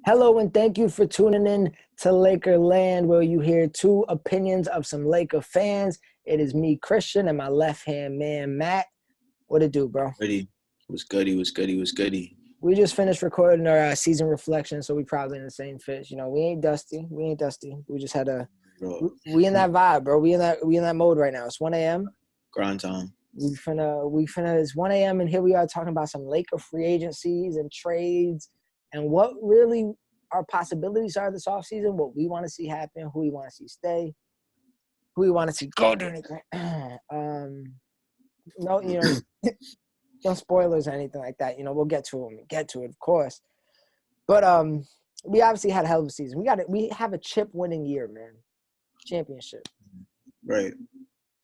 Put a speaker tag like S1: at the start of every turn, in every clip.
S1: Hello and thank you for tuning in to LAKERLAND, where you hear two opinions of some Laker fans. It is me, Christian, and my left-hand man, Matt. What it do, bro?
S2: Goody. Was goody, was goody, was goody.
S1: We just finished recording our season reflection, so we probably in the same fish. You know, we ain't dusty. We just had
S2: Bro.
S1: we in that vibe, bro. We in that mode right now. It's 1 a.m.
S2: Grind time.
S1: We finna. It's 1 a.m. and here we are talking about some Laker free agencies and trades and what really our possibilities are this offseason, what we want to see happen, who we want to see stay, who we want to see go during the no, no spoilers or anything like that. We'll get to it, of course. But we obviously had a hell of a season. We have a chip-winning year, man. Championship.
S2: Right.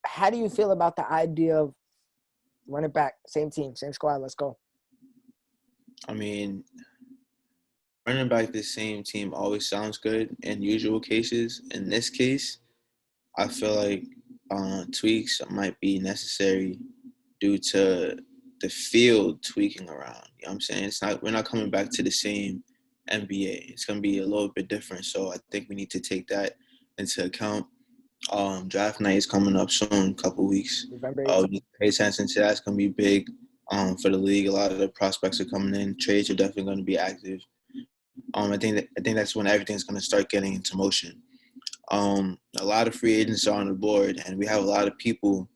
S1: How do you feel about the idea of run it back, same team, same squad, let's go?
S2: I mean, running back the same team always sounds good in usual cases. In this case, I feel like tweaks might be necessary due to the field tweaking around. You know what I'm saying? We're not coming back to the same NBA. It's going to be a little bit different. So I think we need to take that into account. Draft night is coming up soon, a couple weeks.
S1: November
S2: We need to pay attention to that. It's going to be big for the league. A lot of the prospects are coming in. Trades are definitely going to be active. I think that's when everything's going to start getting into motion. A lot of free agents are on the board, and we have a lot of people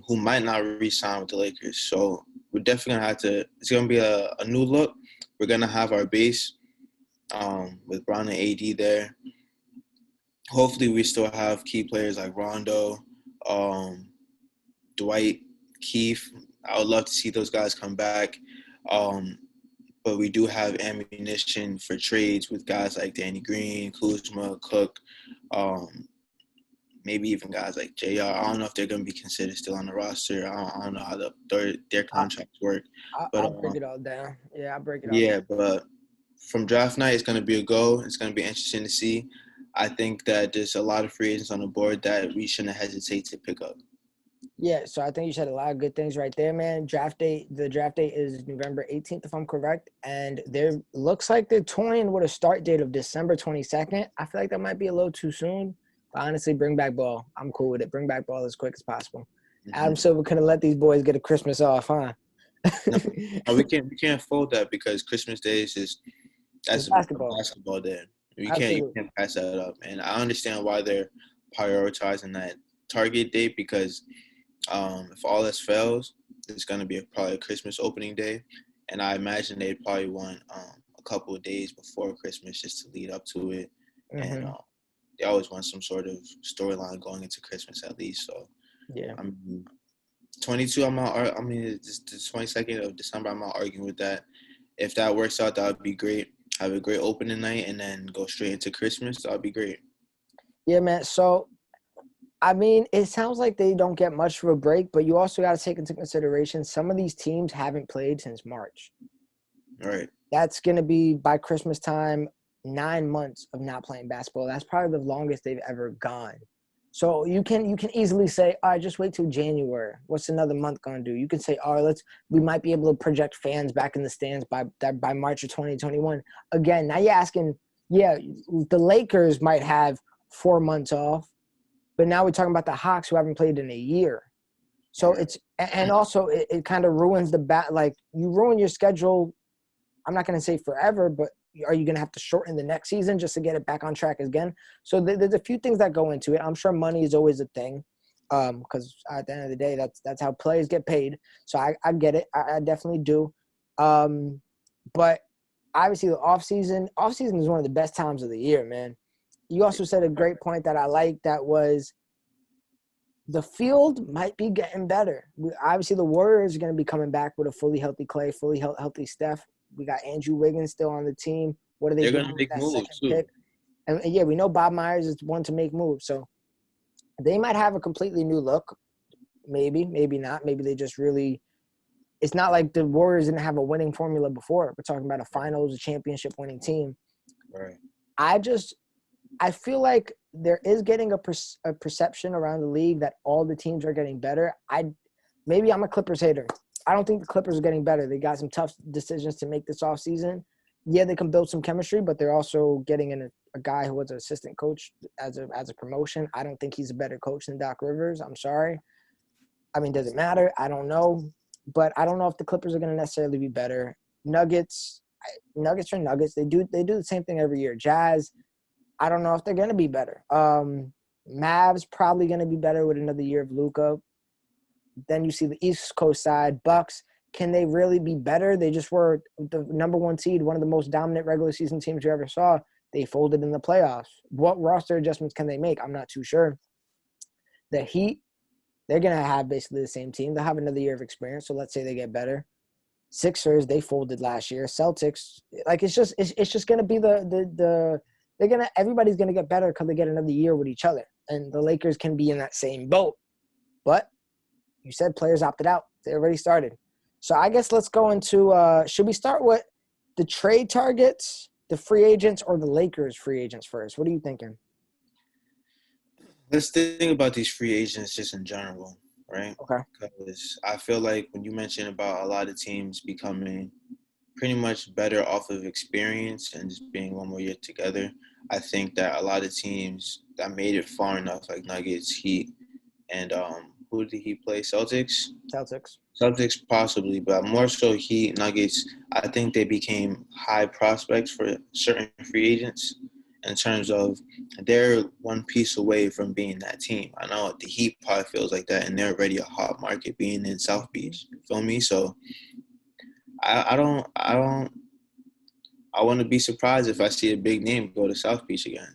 S2: who might not re-sign with the Lakers. So we're definitely going to have to – it's going to be a new look. We're going to have our base with Brown and AD there. Hopefully we still have key players like Rondo, Dwight, Keith. I would love to see those guys come back. But we do have ammunition for trades with guys like Danny Green, Kuzma, Cook, maybe even guys like JR. I don't know if they're going to be considered still on the roster. I don't know how their contracts work.
S1: I'll break it all down. Yeah, I'll break it all
S2: down.
S1: Yeah,
S2: but from draft night, it's going to be a go. It's going to be interesting to see. I think that there's a lot of free agents on the board that we shouldn't hesitate to pick up.
S1: Yeah, so I think you said a lot of good things right there, man. The draft date is November 18th, if I'm correct. And there looks like they're toying with a start date of December 22nd. I feel like that might be a little too soon. But honestly, bring back ball. I'm cool with it. Bring back ball as quick as possible. Mm-hmm. Adam Silver couldn't let these boys get a Christmas off, huh?
S2: No, we can't fold that because Christmas Day is that's basketball day. You can't pass that up. And I understand why they're prioritizing that target date because if all this fails, it's going to be probably a Christmas opening day. And I imagine they'd probably want a couple of days before Christmas just to lead up to it. Mm-hmm. And they always want some sort of storyline going into Christmas at least. So,
S1: yeah.
S2: 22, it's the 22nd of December, I'm not arguing with that. If that works out, that would be great. Have a great opening night and then go straight into Christmas. That would be great.
S1: Yeah, man. So, it sounds like they don't get much of a break, but you also got to take into consideration some of these teams haven't played since March.
S2: Right.
S1: That's going to be, by Christmas time, 9 months of not playing basketball. That's probably the longest they've ever gone. So you can easily say, all right, just wait till January. What's another month going to do? You can say, all right, we might be able to project fans back in the stands by March of 2021. Again, now you're asking, yeah, the Lakers might have 4 months off, but now we're talking about the Hawks who haven't played in a year. So it kind of ruins you ruin your schedule. I'm not going to say forever, but are you going to have to shorten the next season just to get it back on track again? So there's a few things that go into it. I'm sure money is always a thing because at the end of the day, that's how players get paid. So I get it. I definitely do. But obviously the offseason is one of the best times of the year, man. You also said a great point that I liked, that was the field might be getting better. Obviously the Warriors are going to be coming back with a fully healthy Clay, fully healthy Steph. We got Andrew Wiggins still on the team. What are they doing?
S2: They're going to make moves, too.
S1: Pick? And, yeah, we know Bob Myers is one to make moves. So they might have a completely new look. Maybe, maybe not. Maybe they just really – it's not like the Warriors didn't have a winning formula before. We're talking about a finals, a championship winning team.
S2: Right.
S1: I feel like there is getting a perception around the league that all the teams are getting better. Maybe I'm a Clippers hater. I don't think the Clippers are getting better. They got some tough decisions to make this offseason. yeah, they can build some chemistry, but they're also getting in a guy who was an assistant coach as a promotion. I don't think he's a better coach than Doc Rivers. I'm sorry. I mean, does it matter? I don't know. But I don't know if the Clippers are going to necessarily be better. Nuggets are Nuggets. They do the same thing every year. Jazz, I don't know if they're going to be better. Mavs probably going to be better with another year of Luka. Then you see the East Coast side. Bucks, can they really be better? They just were the number one seed, one of the most dominant regular season teams you ever saw. They folded in the playoffs. What roster adjustments can they make? I'm not too sure. The Heat, they're going to have basically the same team. They'll have another year of experience, so let's say they get better. Sixers, they folded last year. Celtics, like it's just going to be everybody's going to get better because they get another year with each other. And the Lakers can be in that same boat. But you said players opted out. They already started. So I guess let's go into should we start with the trade targets, the free agents, or the Lakers free agents first? What are you thinking?
S2: Let's think about these free agents just in general, right?
S1: Okay.
S2: Because I feel like when you mentioned about a lot of teams becoming pretty much better off of experience and just being one more year together, I think that a lot of teams that made it far enough, like Nuggets, Heat, and who did he play? Celtics possibly, but more so Heat, Nuggets. I think they became high prospects for certain free agents in terms of they're one piece away from being that team. I know the Heat probably feels like that, and they're already a hot market being in South Beach. You feel me? So I want to be surprised if I see a big name go to South Beach again.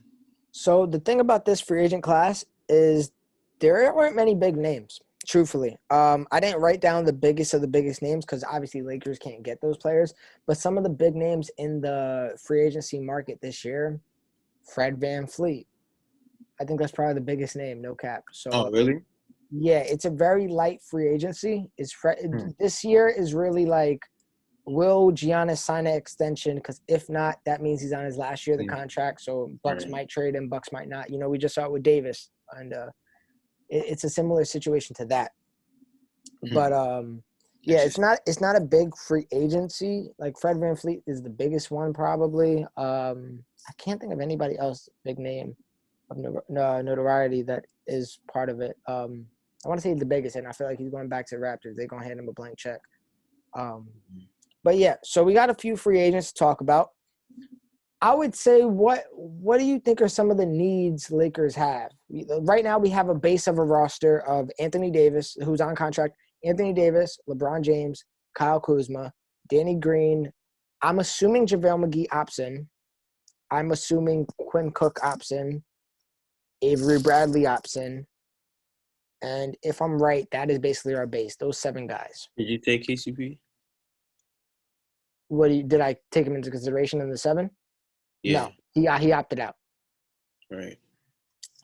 S1: So the thing about this free agent class is there weren't many big names, truthfully. I didn't write down the biggest of the biggest names because obviously Lakers can't get those players. But some of the big names in the free agency market this year, Fred VanVleet. I think that's probably the biggest name, no cap. So,
S2: Oh, really?
S1: Yeah, it's a very light free agency. This year is really like, will Giannis sign an extension? Because if not, that means he's on his last year of the contract. So Bucks might trade him, Bucks might not. We just saw it with Davis, and it's a similar situation to that. But yeah, it's not a big free agency. Like Fred VanVleet is the biggest one probably. I can't think of anybody else big name of notoriety that is part of it. I want to say the biggest, and I feel like he's going back to the Raptors. They're gonna hand him a blank check. But yeah, so we got a few free agents to talk about. I would say, what do you think are some of the needs Lakers have? Right now, we have a base of a roster of Anthony Davis, who's on contract, Anthony Davis, LeBron James, Kyle Kuzma, Danny Green. I'm assuming JaVale McGee opts in. I'm assuming Quinn Cook opts in. Avery Bradley opts in. And if I'm right, that is basically our base, those 7 guys.
S2: Did you take KCP?
S1: Did I take him into consideration in the 7?
S2: Yeah.
S1: No, he opted out.
S2: Right.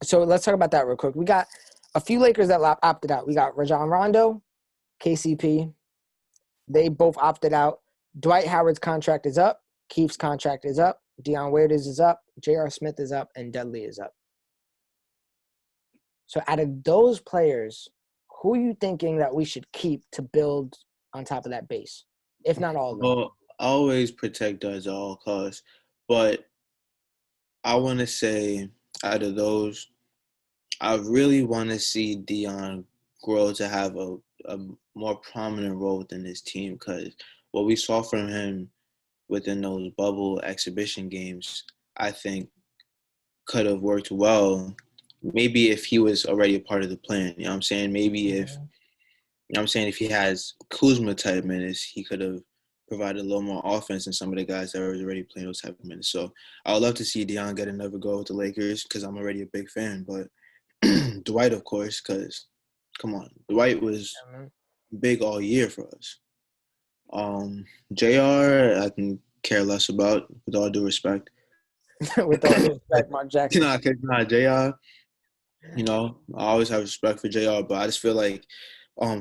S1: So let's talk about that real quick. We got a few Lakers that opted out. We got Rajon Rondo, KCP. They both opted out. Dwight Howard's contract is up. Keith's contract is up. Dion Waiters is up. J.R. Smith is up. And Dudley is up. So out of those players, who are you thinking that we should keep to build on top of that base, if not all of them?
S2: Well, I always protect us at all costs, but I want to say out of those, I really want to see Dion grow to have a more prominent role within this team, because what we saw from him within those bubble exhibition games, I think could have worked well. Maybe if he was already a part of the plan, you know what I'm saying? Maybe if, you know what I'm saying, if he has Kuzma type minutes, he could have provided a little more offense than some of the guys that are already playing those type of minutes. So I would love to see Dion get another go with the Lakers because I'm already a big fan. But Dwight, of course, because, come on, Dwight was big all year for us. JR, I can care less about, with all due respect.
S1: With all due respect, Mark Jackson.
S2: JR, I always have respect for JR, but I just feel like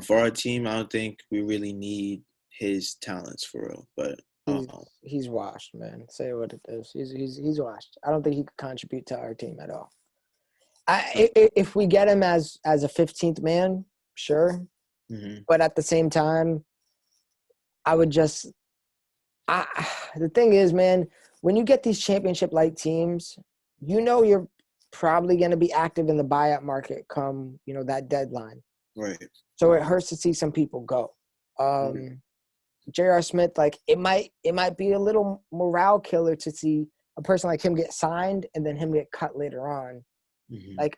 S2: for our team, I don't think we really need his talents for real. But
S1: he's washed, man. Say what it is. He's washed. I don't think he could contribute to our team at all. If we get him as a 15th man, sure. Mm-hmm. But at the same time, I The thing is, man, when you get these championship-like teams, you're probably going to be active in the buyout market come, that deadline.
S2: Right.
S1: So it hurts to see some people go. J.R. Smith, like it might be a little morale killer to see a person like him get signed and then him get cut later on.
S2: Mm-hmm.
S1: Like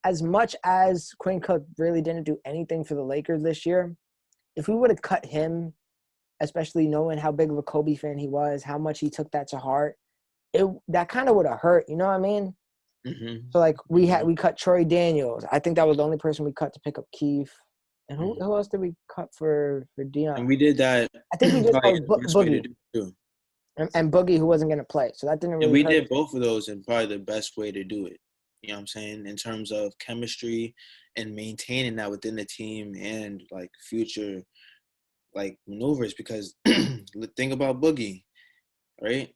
S1: as much as Quinn Cook really didn't do anything for the Lakers this year, if we would have cut him, especially knowing how big of a Kobe fan he was, how much he took that to heart, that kind of would have hurt. You know what I mean?
S2: Mm-hmm.
S1: So like we cut Troy Daniels. I think that was the only person we cut to pick up Keith. And who else did we cut for Dion?
S2: And we did that.
S1: I think we did
S2: Boogie.
S1: And Boogie, who wasn't going to play. So that didn't really
S2: And we
S1: hurt.
S2: did both of those in probably the best way to do it. You know what I'm saying? In terms of chemistry and maintaining that within the team and, like, future, like, maneuvers. Because the thing about Boogie, right?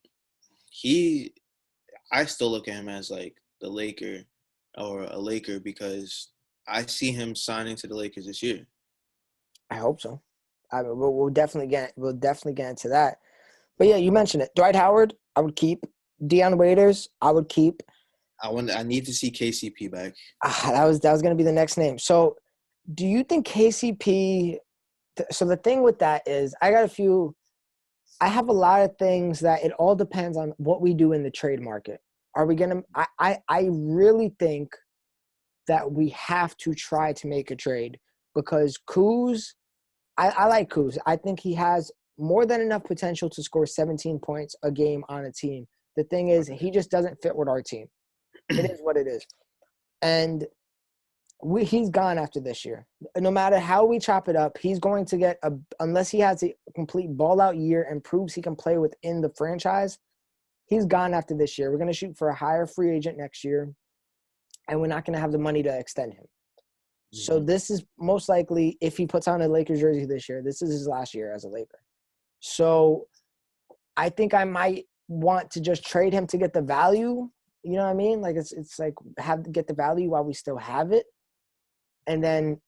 S2: I still look at him as, like, the Laker or a Laker because I see him signing to the Lakers this year.
S1: I hope so. We'll definitely get into that. But yeah, you mentioned it. Dwight Howard, I would keep. Dion Waiters, I would keep.
S2: I need to see KCP back.
S1: That was going to be the next name. So, do you think KCP? So the thing with that is, I have a lot of things that it all depends on what we do in the trade market. Are we gonna? I really think that we have to try to make a trade because Kuz. I like Kuz. I think he has more than enough potential to score 17 points a game on a team. The thing is, he just doesn't fit with our team. It is what it is. And he's gone after this year. No matter how we chop it up, he's going to get unless he has a complete ball-out year and proves he can play within the franchise, he's gone after this year. We're going to shoot for a higher free agent next year, and we're not going to have the money to extend him. So this is most likely, if he puts on a Lakers jersey this year, this is his last year as a Laker. So I think I might want to just trade him to get the value. You know what I mean? Like it's like get the value while we still have it. And then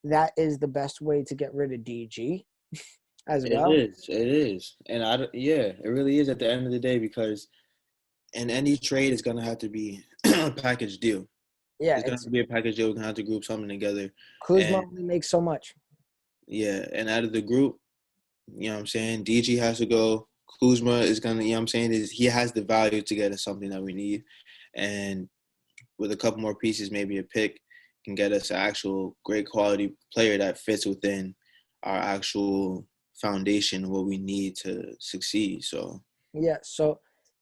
S1: that is the best way to get rid of DG as well.
S2: It is. And it really is at the end of the day because in any trade, it's going to have to be a package deal.
S1: Yeah,
S2: it's going to have to be a package deal. We're going to have to group something together.
S1: Kuzma only makes so much.
S2: Yeah, and out of the group, you know what I'm saying, DG has to go. Kuzma is going to, you know what I'm saying, he has the value to get us something that we need. And with a couple more pieces, maybe a pick, can get us an actual great quality player that fits within our actual foundation, what we need to succeed. So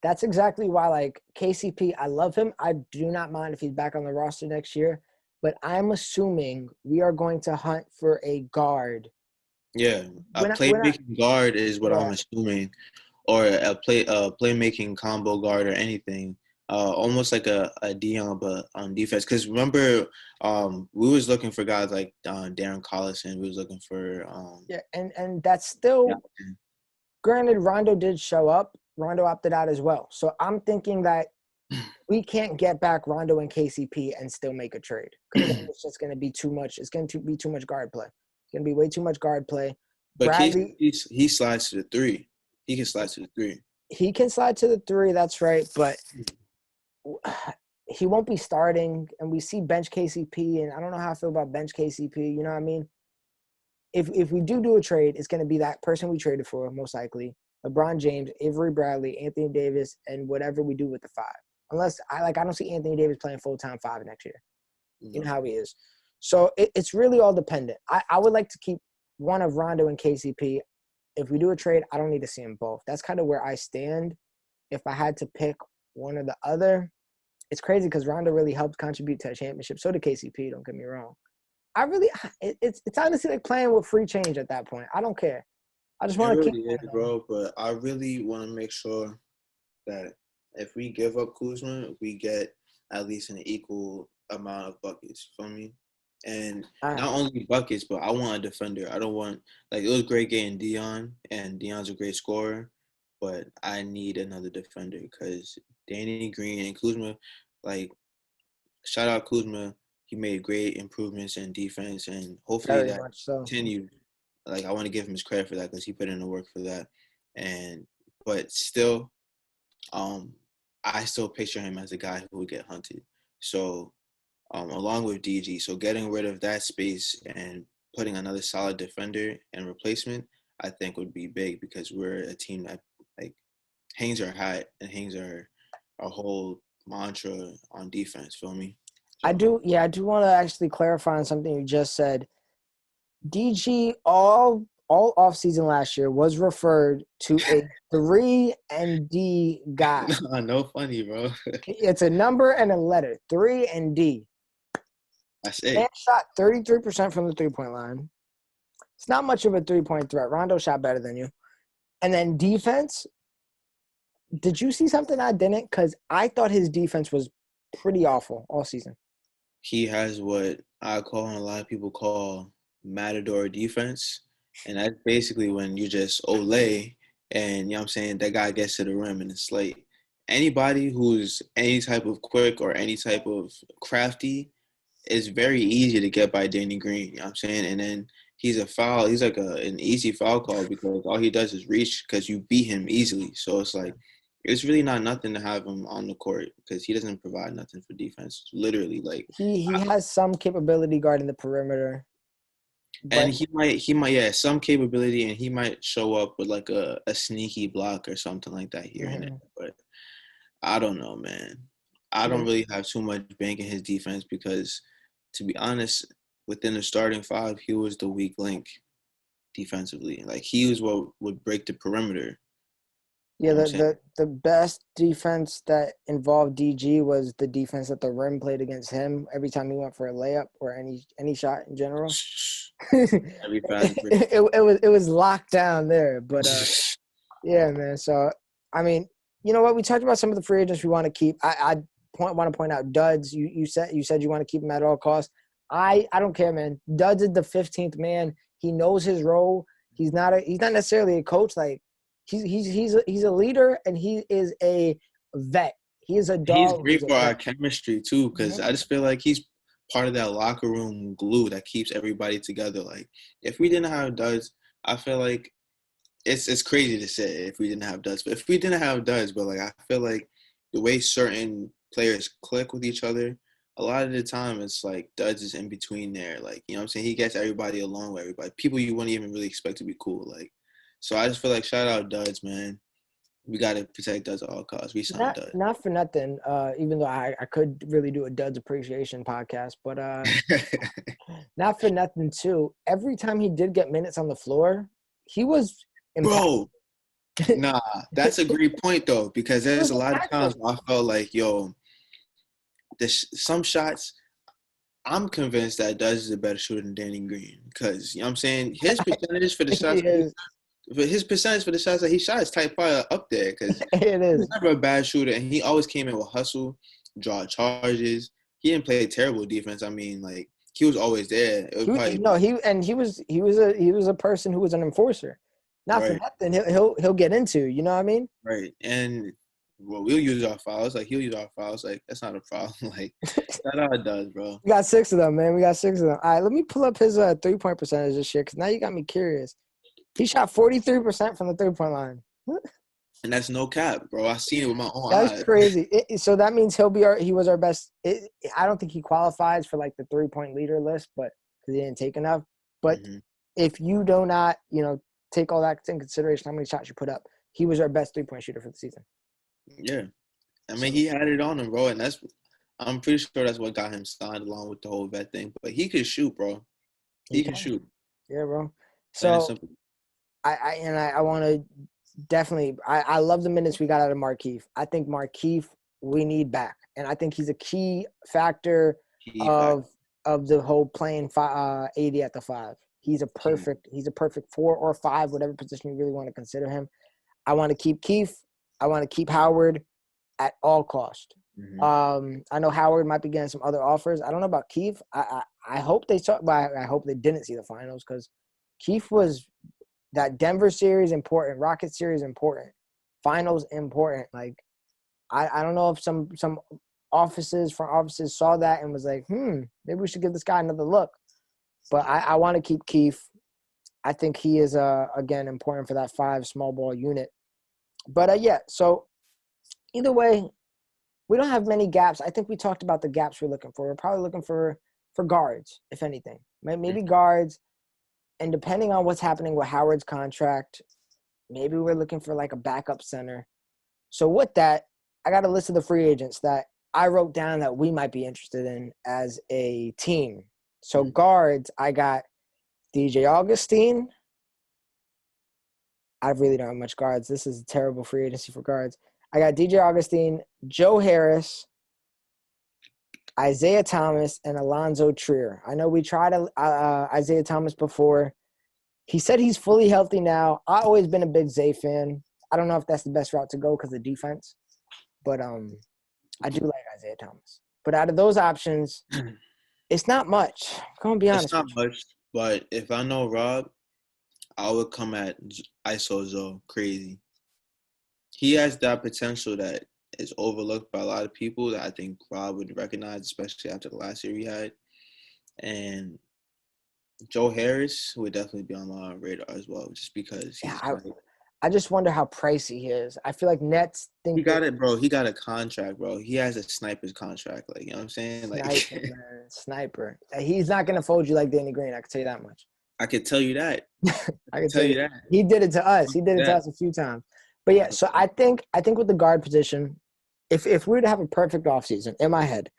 S1: that's exactly why, like, KCP, I love him. I do not mind if he's back on the roster next year, but I'm assuming we are going to hunt for a guard.
S2: Yeah, a playmaking guard is what I'm assuming, or a playmaking combo guard or anything. Almost like a Dion, but on defense. Because remember, we was looking for guys like Darren Collison. We was looking for
S1: and that's still granted. Rondo did show up. Rondo opted out as well. So I'm thinking that we can't get back Rondo and KCP and still make a trade because it's just going to be too much. It's going to be too much guard play. It's going to be way too much guard play.
S2: But Bradley, he slides to the three. He can slide to the three.
S1: He can slide to the three. That's right, but he won't be starting. And we see bench KCP, and I don't know how I feel about bench KCP. You know what I mean? If we do a trade, it's going to be that person we traded for, most likely. LeBron James, Avery Bradley, Anthony Davis, and whatever we do with the five. Unless I don't see Anthony Davis playing full-time five next year. You know how he is. So it's really all dependent. I would like to keep one of Rondo and KCP. If we do a trade, I don't need to see them both. That's kind of where I stand. If I had to pick one or the other, it's crazy because Rondo really helped contribute to a championship. So did KCP, don't get me wrong. It's honestly like playing with free change at that point. I don't care. I just want to keep
S2: it, bro. But I really want to make sure that if we give up Kuzma, we get at least an equal amount of buckets. You feel me? And not only buckets, but I want a defender. I don't want it was great getting Dion, and Dion's a great scorer, but I need another defender because Danny Green and Kuzma, shout out Kuzma. He made great improvements in defense, and hopefully that continue. I want to give him his credit for that because he put in the work for that. But still, I still picture him as a guy who would get hunted. So, along with DG, so getting rid of that space and putting another solid defender in replacement, I think would be big because we're a team that like hangs our hat and hangs our whole mantra on defense. Feel me? So,
S1: I do want to actually clarify on something you just said. DG all offseason last year was referred to a 3 and D guy.
S2: no funny, bro.
S1: It's a number and a letter. 3 and D.
S2: That's
S1: Man
S2: it.
S1: shot 33% from the 3-point line. It's not much of a 3-point threat. Rondo shot better than you. And then defense. Did you see something I didn't? Because I thought his defense was pretty awful all season.
S2: He has what I call and a lot of people call matador defense. And that's basically when you just Olay and, you know what I'm saying, that guy gets to the rim and it's like anybody who's any type of quick or any type of crafty is very easy to get by Danny Green, you know what I'm saying? And then he's like an easy foul call because all he does is reach because you beat him easily. So it's like, it's really not nothing to have him on the court because he doesn't provide nothing for defense. Literally, like
S1: He has some capability guarding the perimeter.
S2: and he might some capability and he might show up with like a sneaky block or something like that here and there. But I don't know, man. I don't really have too much bank in his defense because, to be honest, within the starting five, he was the weak link defensively. Like he was what would break the perimeter.
S1: Yeah, the best defense that involved DG was the defense that the rim played against him every time he went for a layup or any shot in general.
S2: Every fast break.
S1: It was locked down there. But yeah, man. So I mean, you know what? We talked about some of the free agents we want to keep. I want to point out Duds. You said you want to keep him at all costs. I don't care, man. Duds is the 15th man. He knows his role. He's not necessarily a coach. Like he's a leader and he is a vet. He is a dog.
S2: He's great for our chemistry too, because I just feel like he's part of that locker room glue that keeps everybody together. Like if we didn't have Duds, I feel like it's crazy to say if we didn't have Duds, but if we didn't have Duds, but like I feel like the way certain players click with each other, a lot of the time it's like Duds is in between there. Like, you know what I'm saying? He gets everybody along with everybody. People you wouldn't even really expect to be cool. Like, so I just feel like shout out Duds, man. We got to protect Duds at all costs. We signed Duds.
S1: Not for nothing, even though I could really do a Duds appreciation podcast, but not for nothing too. Every time he did get minutes on the floor, he was
S2: impactful. Bro, nah, that's a great point though, because there's a lot of times where I felt like, yo, some shots, I'm convinced that Duds is a better shooter than Danny Green because, you know what I'm saying, his percentage for the shots that he shot is type probably up there because
S1: it is.
S2: He's never a bad shooter, and he always came in with hustle, draw charges. He didn't play terrible defense. I mean, like he was always there. He was a person who was an enforcer. Not for nothing. He'll get into. You know what I mean? Right. And we'll use our fouls. Like he'll use our fouls. Like that's not a problem. Like that's how it does, bro.
S1: We got 6 of them, man. We got 6 of them. All right, let me pull up his 3-point percentage this year because now you got me curious. He shot 43% from the 3-point line.
S2: And that's no cap, bro. I seen it with my own eyes.
S1: That's crazy. So that means he was our best. I don't think he qualifies for like the 3-point leader list, but because he didn't take enough. But if you do not, take all that into consideration, how many shots you put up, he was our best 3-point shooter for the season.
S2: Yeah, I mean he had it on him, bro, and I'm pretty sure that's what got him signed along with the whole vet thing. But he could shoot, bro. He can shoot.
S1: Yeah, bro. So I want to definitely. I love the minutes we got out of Markieff. I think Markieff we need back, and I think he's a key factor of the whole playing 80 at the 5. He's a perfect 4 or 5, whatever position you really want to consider him. I want to keep Keith. I want to keep Howard at all cost. I know Howard might be getting some other offers. I don't know about Keith. I hope they saw, but I hope they didn't see the finals because Keith was that Denver series important, Rocket series important, finals important. Like I don't know if some front offices saw that and was like, maybe we should give this guy another look. But I want to keep Keith. I think he is, again, important for that 5 small ball unit. But, yeah, so either way, we don't have many gaps. I think we talked about the gaps we're looking for. We're probably looking for guards, if anything. Maybe guards, and depending on what's happening with Howard's contract, maybe we're looking for like a backup center. So with that, I got a list of the free agents that I wrote down that we might be interested in as a team. So guards, I got DJ Augustine. I really don't have much guards. This is a terrible free agency for guards. I got DJ Augustine, Joe Harris, Isaiah Thomas, and Alonzo Trier. I know we tried Isaiah Thomas before. He said he's fully healthy now. I've always been a big Zay fan. I don't know if that's the best route to go because of defense. But I do like Isaiah Thomas. But out of those options, it's not much. I'm going to be honest.
S2: It's not much, but if I know Rob, I would come at ISO Zoe crazy. He has that potential that is overlooked by a lot of people that I think Rob would recognize, especially after the last year we had. And Joe Harris would definitely be on my radar as well, just because he's
S1: I just wonder how pricey he is. I feel like Nets think
S2: he got it, bro. He got a contract, bro. He has a sniper's contract, like, you know what I'm saying? Like
S1: sniper, man. Sniper. He's not gonna fold you like Danny Green, I can tell you that much.
S2: I can tell you that.
S1: I can tell you that. He did it to us. He did it to us a few times. But yeah, so I think with the guard position, if we were to have a perfect offseason, in my head,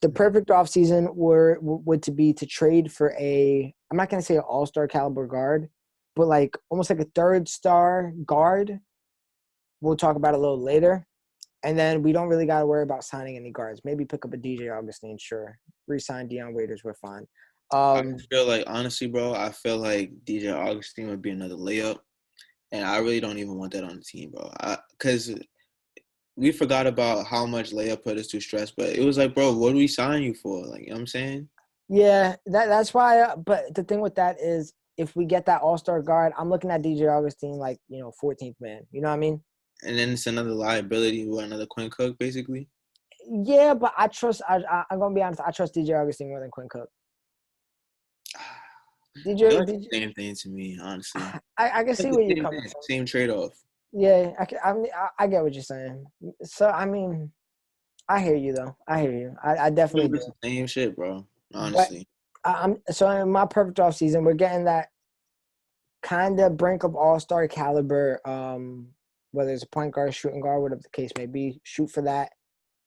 S1: the perfect offseason would to be to trade for I'm not going to say an all-star caliber guard, but like almost like a third-star guard. We'll talk about it a little later. And then we don't really got to worry about signing any guards. Maybe pick up a DJ Augustine, sure. Re-sign Dion Waiters, we're fine.
S2: I feel like, honestly, bro, I feel like DJ Augustine would be another layup. And I really don't even want that on the team, bro. Because we forgot about how much layup put us through stress. But it was like, bro, what do we sign you for? Like, you know what I'm saying?
S1: Yeah, that's why. But the thing with that is, if we get that all-star guard, I'm looking at DJ Augustine like, 14th man. You know what I mean?
S2: And then it's another liability with another Quinn Cook, basically.
S1: Yeah, but I'm going to be honest. I trust DJ Augustine more than Quinn Cook.
S2: DJ, same thing to me, honestly.
S1: I can see where you're coming from.
S2: Same trade-off.
S1: Yeah, I get what you're saying. So, I mean, I hear you, though. I hear you. I definitely do.
S2: Same shit, bro, honestly.
S1: So in my perfect offseason, we're getting that kind of brink of all-star caliber, whether it's a point guard, shooting guard, whatever the case may be, shoot for that.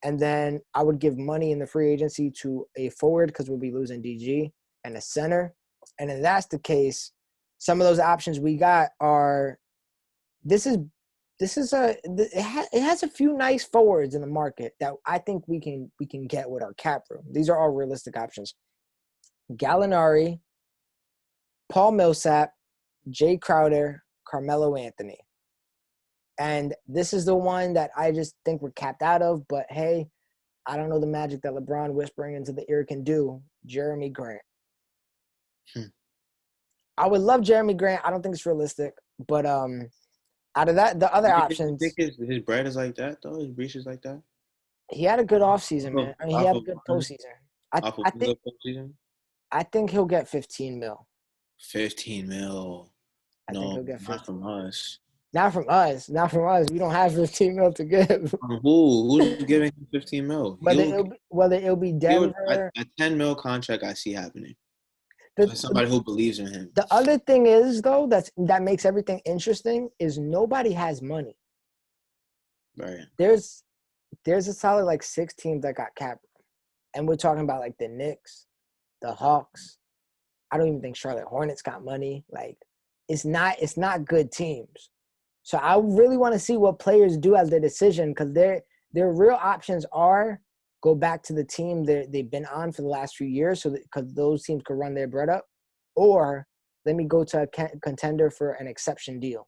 S1: And then I would give money in the free agency to a forward because we'll be losing DG, and a center. And if that's the case, some of those options we got are it has a few nice forwards in the market that I think we can get with our cap room. These are all realistic options. Gallinari, Paul Millsap, Jay Crowder, Carmelo Anthony. And this is the one that I just think we're capped out of, but hey, I don't know the magic that LeBron whispering into the ear can do. Jeremy Grant. I would love Jeremy Grant. I don't think it's realistic, but out of that, the other options.
S2: You think his bread is like that though? His breach is like that?
S1: He had a good offseason, man. I mean, he had a good postseason. I think he'll get 15 mil.
S2: 15 mil.
S1: I think he'll get 15.
S2: Not from us.
S1: Not from us. Not from us. We don't have 15 mil to give.
S2: Who's giving him 15 mil?
S1: Whether it'll be Denver.
S2: A 10 mil contract I see happening. Somebody who believes in him.
S1: The other thing is, though, that makes everything interesting is nobody has money.
S2: Right.
S1: There's a solid like 6 teams that got cap room. And we're talking about like the Knicks, the Hawks. I don't even think Charlotte Hornets got money. Like it's not good teams. So I really want to see what players do as their decision, because their real options are go back to the team they've been on for the last few years, so because those teams could run their bread up, or let me go to a contender for an exception deal.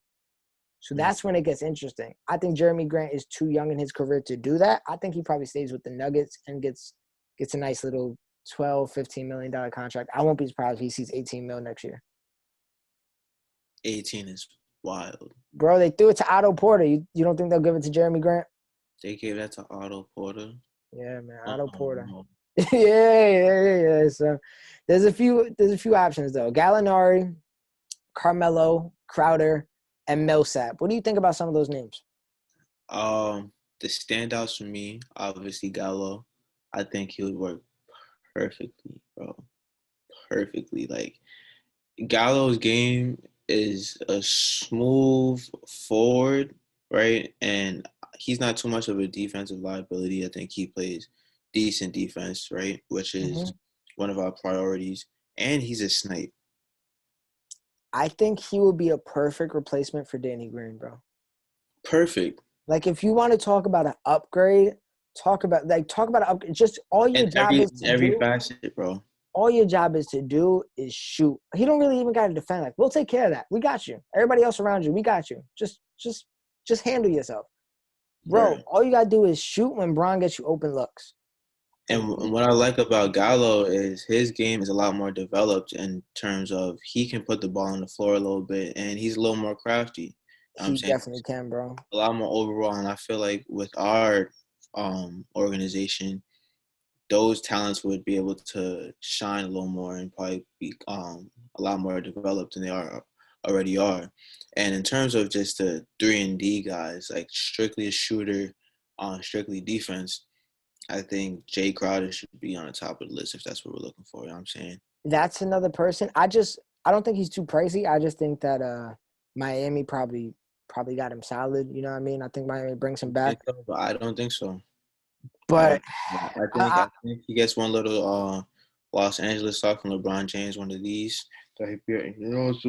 S1: So that's when it gets interesting. I think Jeremy Grant is too young in his career to do that. I think he probably stays with the Nuggets and gets a nice little $12-15 million contract. I won't be surprised if he sees 18 mil next year.
S2: 18 is wild.
S1: Bro, they threw it to Otto Porter. You don't think they'll give it to Jeremy Grant?
S2: They gave that to Otto Porter?
S1: Yeah, man, Otto Porter. Yeah. So there's a few options though. Gallinari, Carmelo, Schroeder, and Millsap. What do you think about some of those names?
S2: The standouts for me, obviously Gallo. I think he would work perfectly, bro. Perfectly. Like Gallo's game is a smooth forward, right? And he's not too much of a defensive liability. I think he plays decent defense, right? Which is
S1: Hmm.
S2: one of our priorities. And he's a snipe.
S1: I think he would be a perfect replacement for Danny Green, bro.
S2: Perfect.
S1: Like if you want to talk about an upgrade, talk about an upgrade. Just all your
S2: In
S1: job is to
S2: every
S1: do.
S2: facet, bro.
S1: All your job is to do is shoot. He don't really even got to defend. Like we'll take care of that. We got you. Everybody else around you, we got you. Just handle yourself, bro.
S2: Right.
S1: All you gotta do is shoot when Bron gets you open looks.
S2: And what I like about Gallo is his game is a lot more developed in terms of he can put the ball on the floor a little bit and he's a little more crafty. You know what I'm
S1: He
S2: saying?
S1: definitely can, bro.
S2: A lot more overall. And I feel like with our organization, those talents would be able to shine a little more and probably be a lot more developed than they already are. And in terms of just the 3-and-D guys, like strictly a shooter, strictly defense, I think Jay Crowder should be on the top of the list if that's what we're looking for. You know what I'm saying?
S1: That's another person. I don't think he's too pricey. I just think that Miami probably got him solid. You know what I mean? I think Miami brings him back.
S2: But I don't think so. I
S1: But
S2: don't. I think
S1: I,
S2: I think he gets one little Los Angeles talk from LeBron James, one of these. Like, it's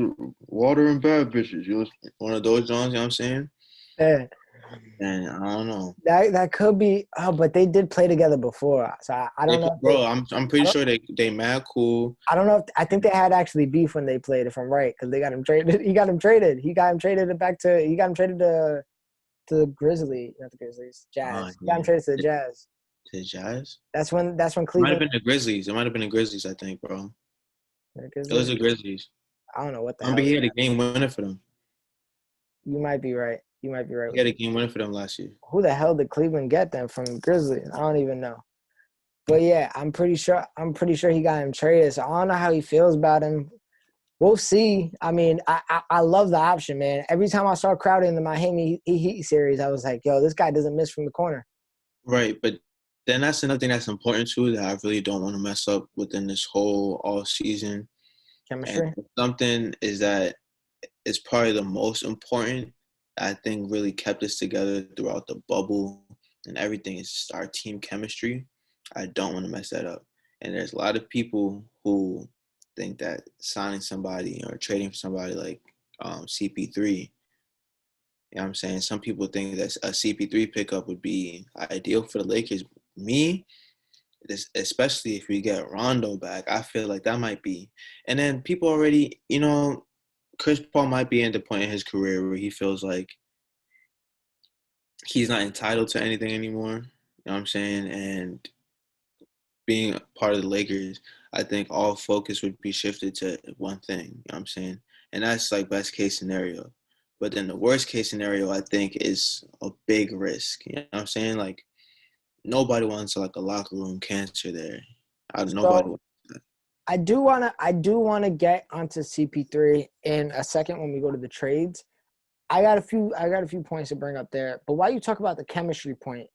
S2: water and bad bitches. One of those Jones. You know what I'm saying?
S1: I,
S2: And I don't know.
S1: that could be. Oh, but they did play together before, so I don't know if they.
S2: Bro, I'm pretty sure they mad cool.
S1: I don't know if I think they had actually beef when they played, if I'm right, because they got him traded. He got him traded. He got him traded back to. He got him traded to the Grizzlies, not the Grizzlies, Jazz. He got him
S2: Yeah.
S1: traded to the Jazz.
S2: To Jazz.
S1: That's when
S2: It might have
S1: Cleveland.
S2: been the Grizzlies. It might have been the Grizzlies. I think, bro.
S1: The
S2: It was
S1: Grizzlies.
S2: the Grizzlies.
S1: I don't know what the
S2: I remember
S1: hell.
S2: he had a game winner for them.
S1: You might be right. You might be right.
S2: He had a game winner for them last year.
S1: Who the hell did Cleveland get them from Grizzlies? I don't even know. But yeah, I'm pretty sure he got him traded. So I don't know how he feels about him. We'll see. I mean, I love the option, man. Every time I saw Crowder in the Miami Heat series, I was like, yo, this guy doesn't miss from the corner.
S2: Right, but then that's another thing that's important too that I really don't want to mess up within this whole all season. And
S1: Chemistry.
S2: something is that it's probably the most important. I think really kept us together throughout the bubble and everything is just our team chemistry. I don't want to mess that up. And there's a lot of people who think that signing somebody or trading for somebody like CP3, you know what I'm saying? Some people think that a CP3 pickup would be ideal for the Lakers. Me, especially if we get Rondo back, I feel like that might be. And then people already, Chris Paul might be at the point in his career where he feels like he's not entitled to anything anymore. You know what I'm saying? And being part of the Lakers, I think all focus would be shifted to one thing. You know what I'm saying? And that's like best case scenario. But then the worst case scenario, I think, is a big risk. You know what I'm saying? Like nobody wants like a locker room cancer there. Nobody
S1: So
S2: wants that.
S1: I do wanna get onto CP3 in a second when we go to the trades. I got a few points to bring up there. But while you talk about the chemistry point,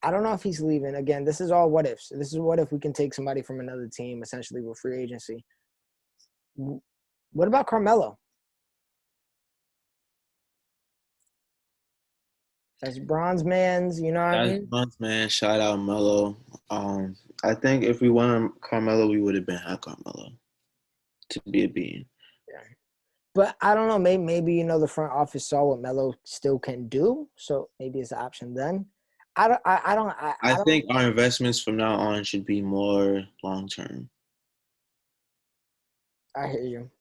S1: I don't know if he's leaving. Again, this is all what ifs. This is what if we can take somebody from another team essentially with free agency. What about Carmelo? That's bronze man's, you know what I
S2: That's
S1: mean?
S2: months, man. Shout out Melo. I think if we wanted Carmelo, we would have been had Carmelo to be a being.
S1: Yeah. But I don't know. Maybe the front office saw what Melo still can do, so maybe it's an option then. I don't.
S2: I
S1: I don't.
S2: think our investments from now on should be more long term.
S1: I hear you.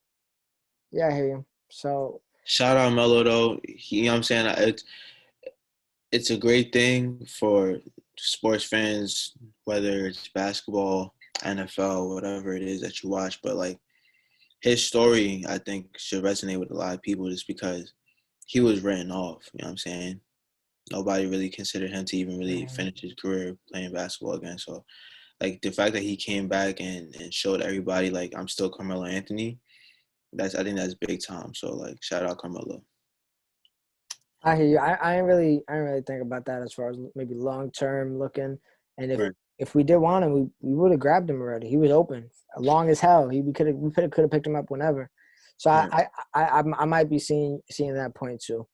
S1: Yeah, I hear you. So
S2: Shout out Melo though. You know what I'm saying? It's a great thing for sports fans, whether it's basketball, NFL, whatever it is that you watch. But like his story, I think should resonate with a lot of people just because he was written off. You know what I'm saying? Nobody really considered him to even really finish his career playing basketball again. So like the fact that he came back and showed everybody like I'm still Carmelo Anthony, I think that's big time. So like, shout out Carmelo.
S1: I hear you. I ain't really think about that as far as maybe long term looking. And
S2: Right.
S1: if we did want him, we would have grabbed him already. He was open, long as hell. We could have picked him up whenever. So
S2: Right.
S1: I might be seeing that point too.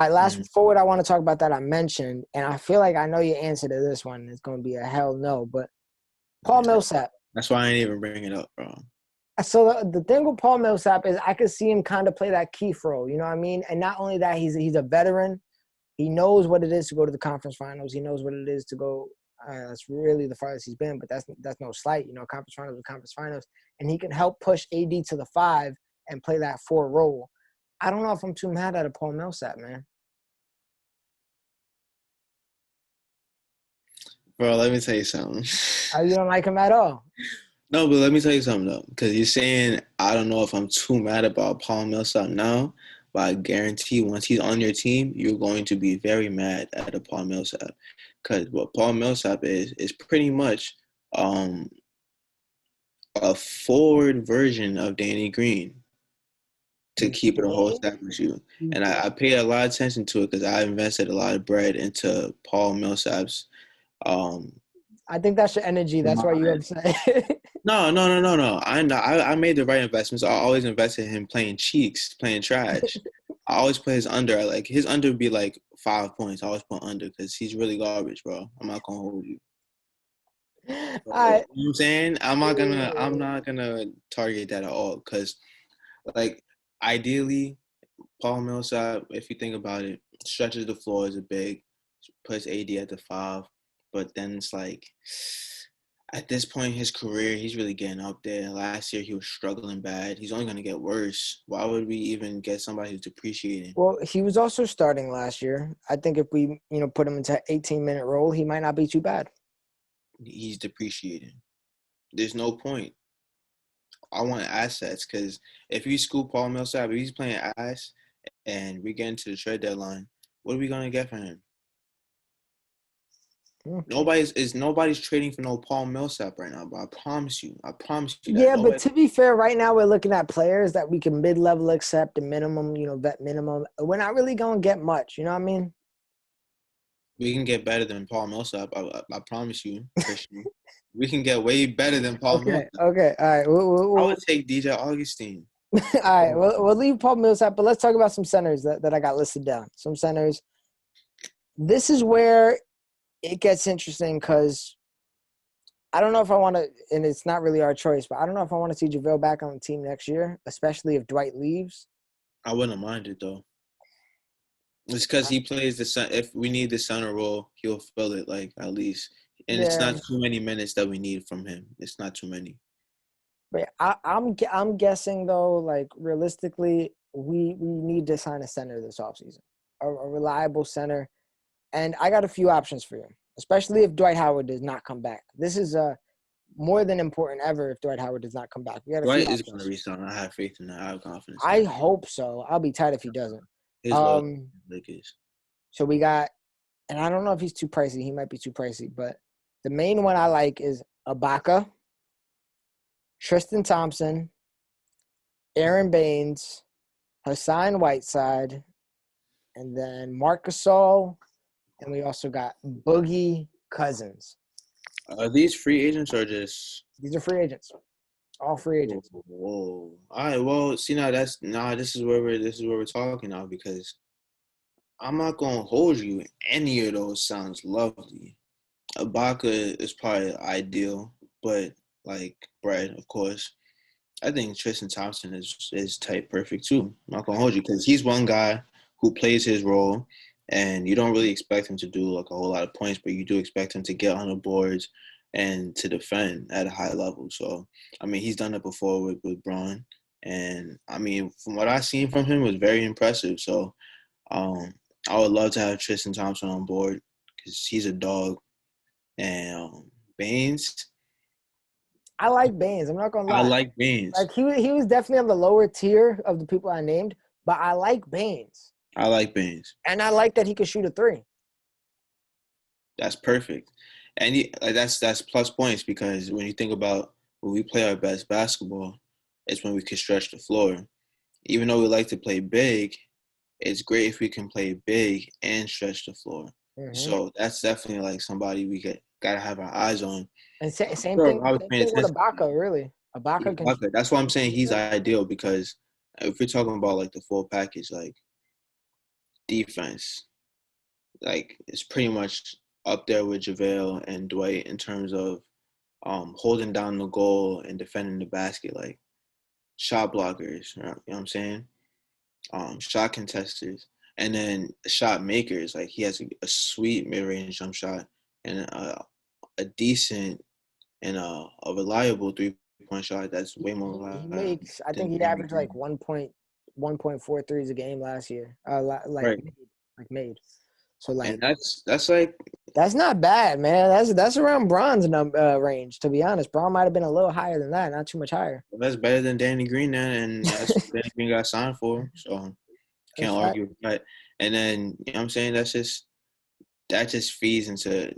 S1: All right, last
S2: Mm-hmm.
S1: forward, I want to talk about that I mentioned, and I feel like I know your answer to this one. It's going to be a hell no, but Paul
S2: Yeah,
S1: Millsap.
S2: that's why I ain't even bringing it up, bro.
S1: So the thing with Paul Millsap is I could see him kind of play that Keith role, you know what I mean? And not only that, he's a veteran. He knows what it is to go to the conference finals. He knows what it is to go. That's really the farthest he's been, but that's no slight, conference finals, conference finals, and he can help push AD to the 5 and play that 4 role. I don't know if I'm too mad at a Paul Millsap, man.
S2: Bro, let me tell you something.
S1: You don't like him at all.
S2: No, but let me tell you something though, because you're saying I don't know if I'm too mad about Paul Millsap now, but I guarantee once he's on your team, you're going to be very mad at a Paul Millsap, because what Paul Millsap is pretty much a forward version of Danny Green, to keep it a whole stack with you. And I paid a lot of attention to it because I invested a lot of bread into Paul Millsap's.
S1: I think that's your energy. That's why you upset.
S2: No. I made the right investments. I always invested in him playing cheeks, playing trash. I always play his under. Like his under would be like 5 points. I always put under because he's really garbage, bro. I'm not gonna hold you. So,
S1: All
S2: you know
S1: right.
S2: what I'm saying? I'm not gonna target that at all because like ideally Paul Millsap, if you think about it, stretches the floor as a big, puts AD at the 5, but then it's like at this point in his career, he's really getting up there. Last year, he was struggling bad. He's only going to get worse. Why would we even get somebody who's depreciating?
S1: Well, he was also starting last year. I think if we, put him into an 18-minute role, he might not be too bad.
S2: He's depreciating. There's no point. I want assets because if you scoop Paul Millsap, if he's playing ass and we get into the trade deadline, what are we going to get for him? Nobody's trading for no Paul Millsap right now, but I promise you that.
S1: Yeah, but to be fair, right now we're looking at players that we can mid-level accept a minimum, vet minimum. We're not really going to get much, you know what I mean?
S2: We can get better than Paul Millsap. I promise you, Christian. We can get way better than Paul Millsap.
S1: Okay, all right.
S2: I would take DJ Augustine.
S1: All right, we'll leave Paul Millsap, but let's talk about some centers that I got listed down. Some centers. This is where it gets interesting because I don't know if I want to, and it's not really our choice, but I don't know if I want to see JaVale back on the team next year, especially if Dwight leaves.
S2: I wouldn't mind it, though. It's because he plays the center. If we need the center role, he'll fill it, like, at least. And It's not too many minutes that we need from him. It's not too many.
S1: But I'm guessing, though, like, realistically, we need to sign a center this offseason, a reliable center. And I got a few options for you, especially if Dwight Howard does not come back. This is more than important ever if Dwight Howard does not come back. We got
S2: Dwight is going to resign. I have faith in that. I have confidence.
S1: I hope so. I'll be tight if he doesn't.
S2: His Lakers.
S1: So we got, and I don't know if he's too pricey. He might be too pricey, but the main one I like is Ibaka, Tristan Thompson, Aaron Baines, Hassan Whiteside, and then Marc Gasol, and we also got Boogie Cousins.
S2: Are these free agents or just?
S1: These are free agents. All free agents.
S2: Whoa. All right. Well, see now this is where we're talking now because I'm not gonna hold you. Any of those sounds lovely. Ibaka is probably ideal, but like Brad, of course. I think Tristan Thompson is type perfect too. I'm not gonna hold you because he's one guy who plays his role, and you don't really expect him to do like a whole lot of points, but you do expect him to get on the boards and to defend at a high level. So, I mean, he's done it before with Braun, and I mean, from what I've seen from him, it was very impressive. So, I would love to have Tristan Thompson on board because he's a dog. And Baines.
S1: I like Baines. I'm not gonna lie.
S2: I like Baines.
S1: Like he was definitely on the lower tier of the people I named, but I like Baines.
S2: I like Baines.
S1: And I like that he could shoot a 3.
S2: That's perfect. And that's plus points because when you think about when we play our best basketball, it's when we can stretch the floor. even though we like to play big, it's great if we can play big and stretch the floor.
S1: Mm-hmm.
S2: So that's definitely like somebody we gotta have our eyes on.
S1: And
S2: I'm
S1: same
S2: sure
S1: thing.
S2: Robert's
S1: Same
S2: paying
S1: thing with
S2: attention.
S1: Ibaka. Really, Ibaka can.
S2: Okay, that's why I'm saying he's ideal because if we're talking about like the full package, like defense, like it's pretty much up there with JaVale and Dwight in terms of holding down the goal and defending the basket, like shot blockers, you know what I'm saying? Shot contesters, and then shot makers. Like he has a sweet mid-range jump shot and a decent and a reliable three-point shot that's way more
S1: He
S2: reliable
S1: makes. I
S2: than
S1: think he'd
S2: Danny
S1: average like
S2: Green.
S1: 1.4 threes a game last year.
S2: Right,
S1: Made. So
S2: and
S1: like
S2: that's like
S1: that's not bad, man. That's around bronze range. To be honest, Braun might have been a little higher than that, not too much higher.
S2: that's better than Danny Green then, and that's what Danny Green got signed for. So
S1: In
S2: can't
S1: fact,
S2: argue with that. And then you know what I'm saying that just feeds into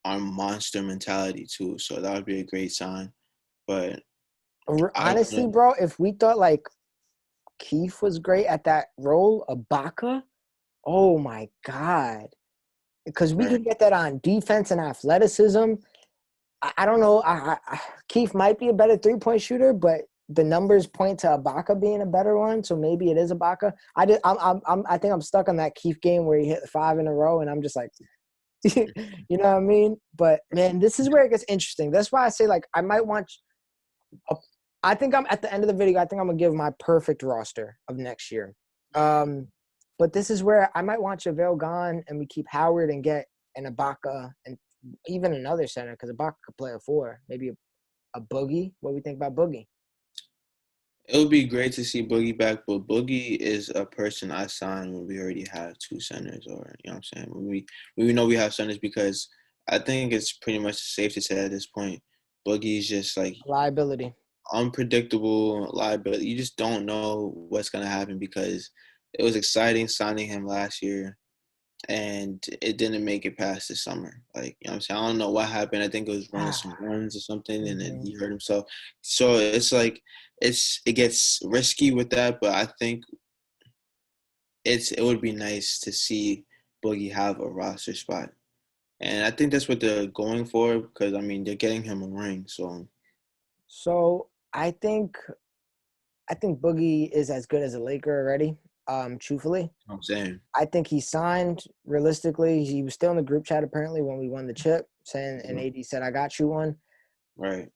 S2: our monster mentality too. So that would be a great sign. But I don't
S1: honestly,
S2: know.
S1: bro, if we thought like Keith was great at that role, Ibaka, oh my god, because we
S2: Right.
S1: can get that on defense and athleticism. I don't know. Keith might be a better 3-point shooter, but the numbers point to Ibaka being a better one, so maybe it is Ibaka. I think I'm stuck on that Keith game where he hit 5 in a row, and I'm just like, you know what I mean? But man, this is where it gets interesting. That's why I say like I might want. I think I'm at the end of the video. I think I'm gonna give my perfect roster of next year. But this is where I might want JaVale gone, and we keep Howard and get an Ibaka and even another center because Ibaka could play a 4, maybe a Boogie. What do we think about Boogie?
S2: It would be great to see Boogie back, but Boogie is a person I sign when we already have two centers, or you know what I'm saying. When we know we have centers, because I think it's pretty much safe to say at this point, Boogie's just like
S1: Liability.
S2: unpredictable liability. You just don't know what's gonna happen because it was exciting signing him last year, and it didn't make it past the summer. Like, you know what I'm saying? I don't know what happened. I think it was running some runs or something, and then he hurt himself. So it's like it gets risky with that, but I think it would be nice to see Boogie have a roster spot. And I think that's what they're going for because I mean they're getting him a ring. So
S1: So I think Boogie is as good as a Laker already. Truthfully,
S2: I'm saying
S1: I think he signed realistically. He was still in the group chat apparently when we won the chip, saying and AD said, "I got you one."
S2: right.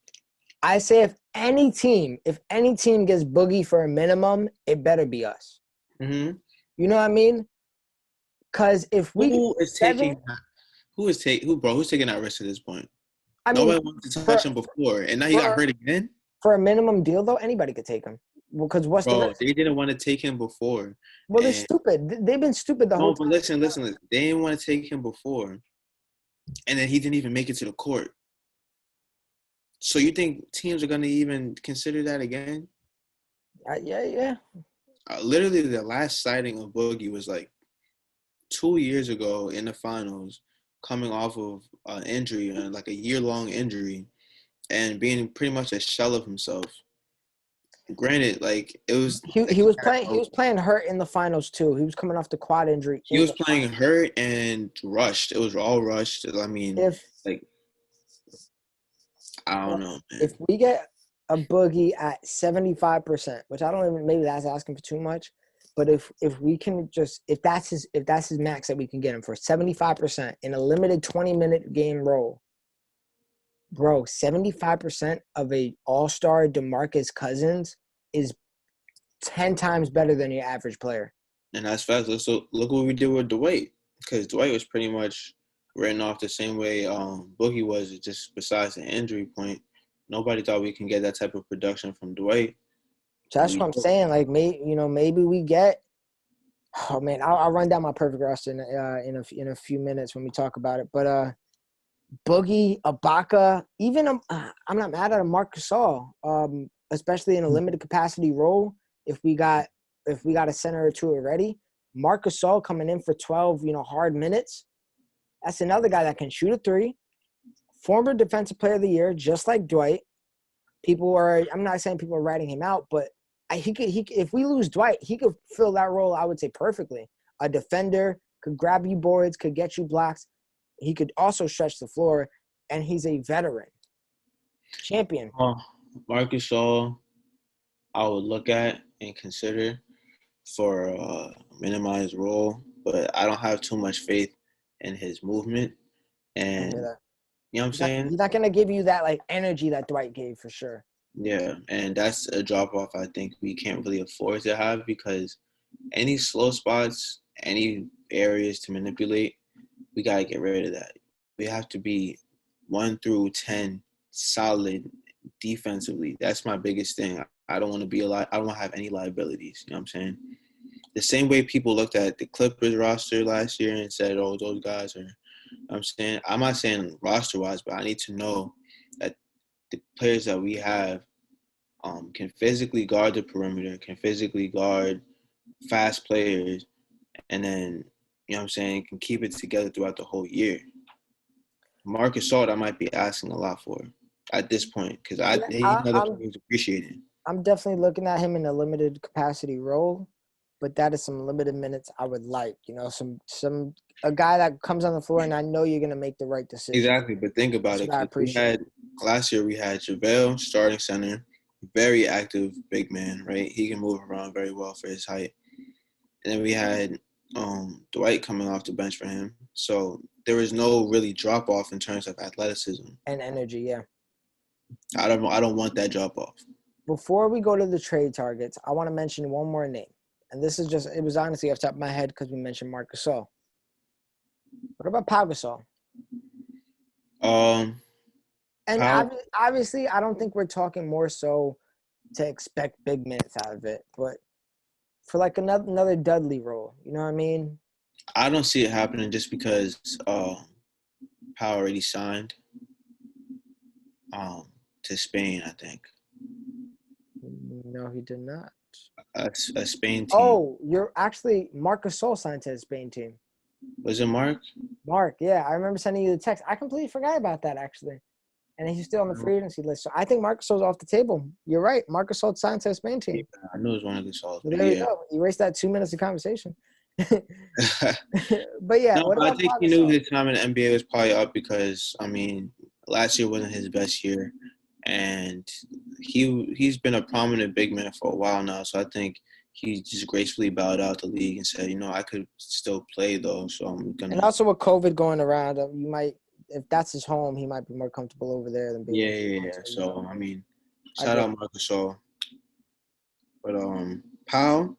S1: I say if any team gets Boogie for a minimum, it better be us.
S2: Mm-hmm.
S1: You know what I mean? Because if we get
S2: Who is
S1: seven,
S2: taking that? Who's taking that risk at this point?
S1: I mean,
S2: Nobody wanted to touch
S1: for
S2: him before, and now he got
S1: for
S2: hurt again.
S1: for a minimum deal though, anybody could take him. Because what's the
S2: Bro,
S1: risk?
S2: they didn't want to take him before.
S1: Well, they're
S2: And
S1: stupid. They've been stupid the whole
S2: no, but
S1: time.
S2: listen. They didn't want to take him before. And then he didn't even make it to the court. So you think teams are gonna even consider that again?
S1: Yeah.
S2: Literally the last sighting of Boogie was like 2 years ago in the finals, coming off of an injury, like a year-long injury, and being pretty much a shell of himself. Granted, like it was like
S1: He was playing hurt in the finals too. He was coming off the quad injury
S2: he
S1: in
S2: was
S1: the
S2: playing
S1: finals.
S2: hurt and rushed. It was all rushed. I mean,
S1: If
S2: like I don't know,
S1: if
S2: man.
S1: we get a Boogie at 75%, which I don't even maybe that's asking for too much, but if we can just if that's his max that we can get him for 75% in a limited 20-minute game role, bro, 75% of a all-star DeMarcus Cousins is 10 times better than your average player.
S2: And that's fast. Look what we did with Dwight, because Dwight was pretty much written off the same way Boogie was, just besides the injury point. Nobody thought we can get that type of production from Dwight,
S1: So
S2: and
S1: that's
S2: we
S1: what I'm
S2: did.
S1: saying. Like, maybe we get. Oh man, I'll run down my perfect roster in a few minutes when we talk about it. But Boogie, Ibaka, even I'm not mad at a Marc Gasol, especially in a limited capacity role. If we got a center or two already, Marc Gasol coming in for 12, hard minutes. That's another guy that can shoot a 3. Former Defensive Player of the Year, just like Dwight. I'm not saying people are writing him out, but If we lose Dwight, he could fill that role, I would say, perfectly. A defender, could grab you boards, could get you blocks. He could also stretch the floor, and he's a veteran. Champion.
S2: Marcus Shaw, I would look at and consider for a minimized role, but I don't have too much faith in his movement. And you know what I'm saying?
S1: He's not going to give you that like energy that Dwight gave for sure.
S2: Yeah, and that's a drop-off I think we can't really afford to have, because any slow spots, any areas to manipulate, we got to get rid of that. We have to be 1 through 10 solid defensively. That's my biggest thing. I don't want to be I don't want to have any liabilities. You know what I'm saying? The same way people looked at the Clippers roster last year and said, oh, those guys are, I'm not saying roster-wise, but I need to know that the players that we have can physically guard the perimeter, can physically guard fast players, and then, you know what I'm saying, can keep it together throughout the whole year. Marcus Gasol, I might be asking a lot for at this point, because he's another player who's appreciated.
S1: I'm definitely looking at him in a limited capacity role, but that is some limited minutes I would like. You know, a guy that comes on the floor and I know you're gonna make the right decision.
S2: Exactly, but think about it. Last year we had JaVale starting center, very active big man, right? He can move around very well for his height. And then we had Dwight coming off the bench for him. So there was no really drop off in terms of athleticism
S1: and energy. Yeah,
S2: I don't want that drop off.
S1: Before we go to the trade targets, I want to mention one more name, and this is it was honestly off the top of my head because we mentioned Marc Gasol. What about Pau Gasol? And obviously, I don't think we're talking more so to expect big minutes out of it, but for like another Dudley role, you know what I mean?
S2: I don't see it happening just because Pau already signed to Spain, I think.
S1: No, he did not.
S2: A Spain team.
S1: Oh, you're actually Marc Gasol signed to the Spain team.
S2: Was it Mark?
S1: Mark, yeah. I remember sending you the text. I completely forgot about that, actually. And he's still on the free agency list. So I think Marc Gasol's off the table. You're right. Marc Gasol signed to the Spain team.
S2: Yeah, I knew it was one of Gasol's.
S1: So there you go. Erase that 2 minutes of conversation. But yeah.
S2: No, but I think he knew his time in the NBA was probably up because, I mean, last year wasn't his best year. And he's been a prominent big man for a while now. So I think he just gracefully bowed out the league and said, you know, I could still play though. So I'm going to.
S1: And also with COVID going around, you might, if that's his home, he might be more comfortable over there than being.
S2: Yeah. So, I mean, shout out Marc Gasol. But, Pau,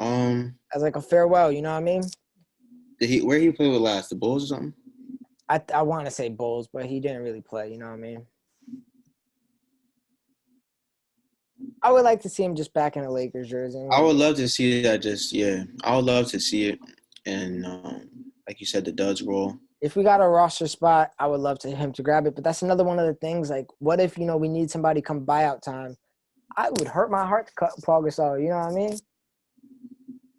S1: as like a farewell, you know what I mean?
S2: Where he play with last? The Bulls or something?
S1: I want to say Bulls, but he didn't really play, you know what I mean? I would like to see him just back in a Lakers jersey.
S2: I would love to see that I would love to see it. And, like you said, the Duds role.
S1: If we got a roster spot, I would love him to grab it. But that's another one of the things, like, what if, you know, we need somebody come buyout time? I would hurt my heart to cut Paul Gasol, you know what I mean?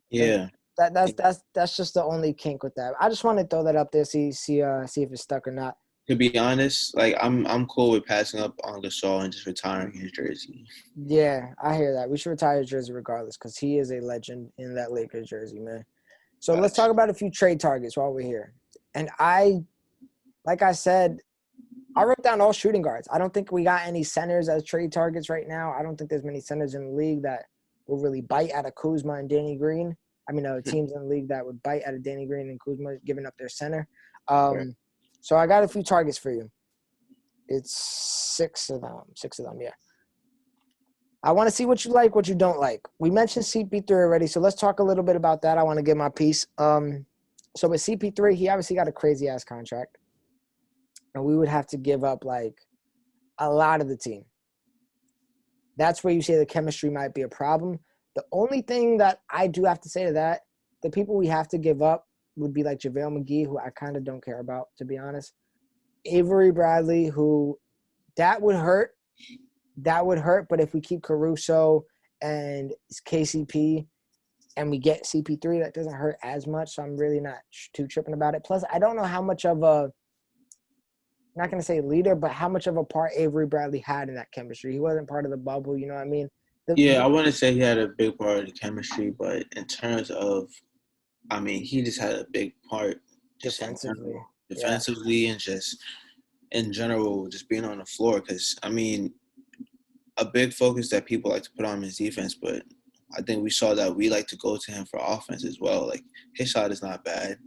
S2: Yeah.
S1: That's just the only kink with that. I just want to throw that up there, see if it's stuck or not.
S2: To be honest, like I'm cool with passing up on Gasol and just retiring his jersey.
S1: Yeah, I hear that. We should retire his jersey regardless because he is a legend in that Lakers jersey, man. So let's talk about a few trade targets while we're here. And like I said, I wrote down all shooting guards. I don't think we got any centers as trade targets right now. I don't think there's many centers in the league that will really bite out of Kuzma and Danny Green. I mean, teams in the league that would bite out of Danny Green and Kuzma giving up their center.
S2: Right.
S1: So I got a few targets for you. It's 6 of them, yeah. I want to see what you like, what you don't like. We mentioned CP3 already, so let's talk a little bit about that. I want to get my piece. So with CP3, he obviously got a crazy-ass contract. And we would have to give up, like, a lot of the team. That's where you say the chemistry might be a problem. The only thing that I do have to say to that, the people we have to give up would be like JaVale McGee, who I kind of don't care about, to be honest. Avery Bradley, who that would hurt. That would hurt, but if we keep Caruso and KCP and we get CP3, that doesn't hurt as much, so I'm really not too tripping about it. Plus, I don't know how much of a – not going to say leader, but how much of a part Avery Bradley had in that chemistry. He wasn't part of the bubble, you know what I mean?
S2: Yeah, I wouldn't say he had a big part of the chemistry, but in terms of, I mean, he just had a big part just in
S1: defensively.
S2: general,
S1: Yeah.
S2: defensively and just in general, just being on the floor. Because, I mean, a big focus that people like to put on his defense, but I think we saw that we like to go to him for offense as well. Like, his shot is not bad.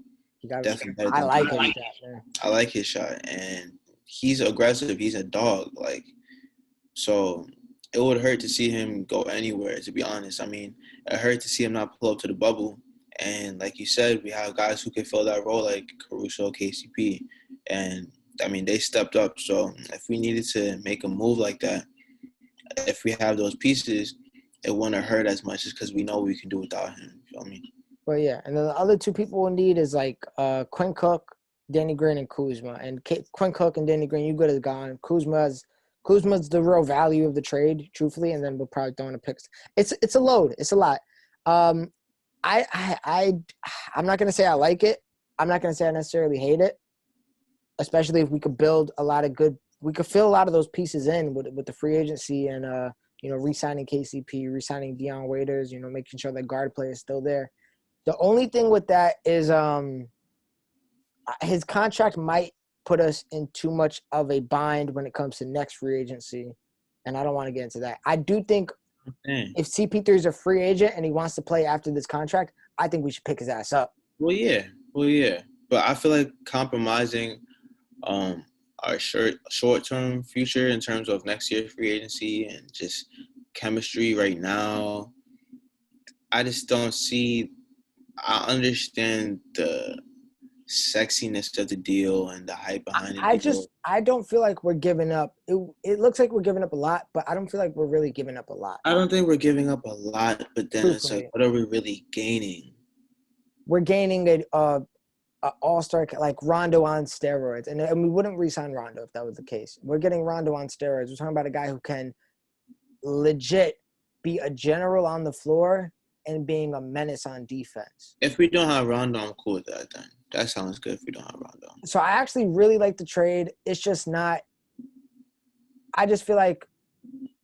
S2: Definitely better
S1: I
S2: than
S1: like his
S2: DG.
S1: shot, man.
S2: I like his shot, and he's aggressive. He's a dog. Like, so it would hurt to see him go anywhere, to be honest. I mean, it hurt to see him not pull up to the bubble. And like you said, we have guys who can fill that role like Caruso, KCP. And, I mean, they stepped up. So if we needed to make a move like that, if we have those pieces, it wouldn't hurt as much just because we know what we can do without him. You feel me?
S1: But yeah, and then the other two people we'll need is like Quinn Cook, Danny Green, and Kuzma. And Quinn Cook and Danny Green, you good as gone. Kuzma's the real value of the trade, truthfully, and then we'll probably throw in a picks. It's a load. It's a lot. I'm not gonna say I like it. I'm not gonna say I necessarily hate it, especially if we could build a lot of good. We could fill a lot of those pieces in with the free agency and re-signing KCP, re-signing Dion Waiters, making sure that guard play is still there. The only thing with that is his contract might put us in too much of a bind when it comes to next free agency, and I don't want to get into that. I do think if CP3 is a free agent and he wants to play after this contract, I think we should pick his ass up.
S2: Well, yeah. But I feel like compromising our short-term future in terms of next year's free agency and just chemistry right now, I just don't see – I understand the sexiness of the deal and the hype behind it.
S1: I don't feel like we're giving up. It looks like we're giving up a lot, but I don't feel like we're really giving up a lot.
S2: I don't think we're giving up a lot, but then it's like,
S1: Truthfully.
S2: what are we really gaining?
S1: We're gaining a all-star like Rondo on steroids, and we wouldn't re-sign Rondo if that was the case. We're getting Rondo on steroids. We're talking about a guy who can legit be a general on the floor and being a menace on defense.
S2: If we don't have Rondo, I'm cool with that then. That sounds good if we don't have Rondo.
S1: So I actually really like the trade. It's just not – I just feel like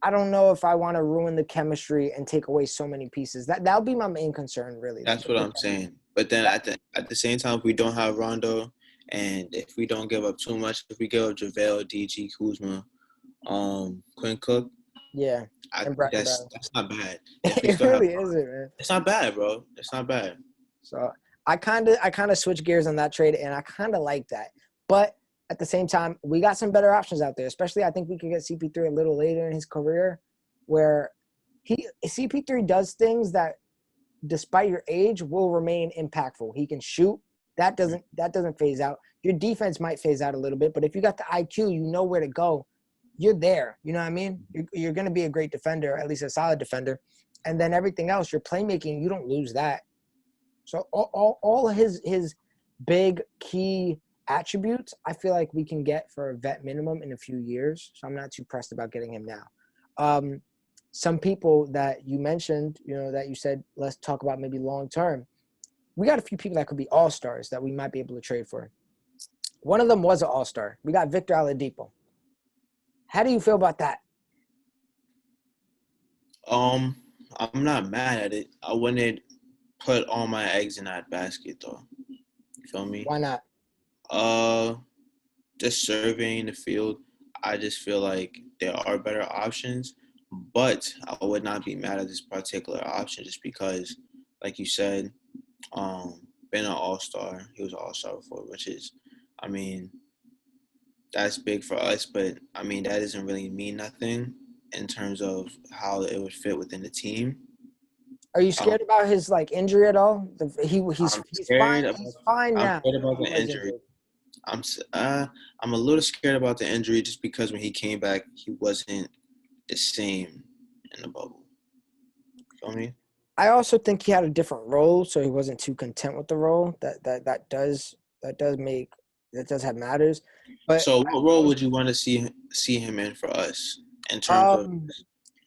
S1: I don't know if I want to ruin the chemistry and take away so many pieces. That'll be my main concern, really.
S2: That's what I'm saying. But then at the same time, if we don't have Rondo and if we don't give up too much, if we give up JaVale, DG, Kuzma, Quinn Cook,
S1: yeah,
S2: that's not bad.
S1: It really isn't, man.
S2: It's not bad, bro. It's not bad.
S1: So I kind of switch gears on that trade, and I kind of like that. But at the same time, we got some better options out there. Especially, I think we could get CP3 a little later in his career, where CP3 does things that, despite your age, will remain impactful. He can shoot. That doesn't phase out. Your defense might phase out a little bit, but if you got the IQ, you know where to go. You're there. You know what I mean? You're going to be a great defender, at least a solid defender. And then everything else, your playmaking, you don't lose that. So all his big key attributes, I feel like we can get for a vet minimum in a few years. So I'm not too pressed about getting him now. Some people that you mentioned, that you said, let's talk about maybe long-term. We got a few people that could be all-stars that we might be able to trade for. One of them was an all-star. We got Victor Oladipo. How do you feel about that?
S2: I'm not mad at it. I wouldn't put all my eggs in that basket, though. You feel me?
S1: Why not?
S2: Just surveying the field, I just feel like there are better options, but I would not be mad at this particular option just because, like you said, been an all-star. He was an all-star before, which is, I mean, that's big for us, but, I mean, that doesn't really mean nothing in terms of how it would fit within the team.
S1: Are you scared about his injury at all? He's fine. He's fine now.
S2: I'm scared about the injury. I'm a little scared about the injury just because when he came back, he wasn't the same in the bubble. Feel me?
S1: I also think he had a different role, so he wasn't too content with the role. That does have matters. But
S2: so, what role would you want to see him in for us in terms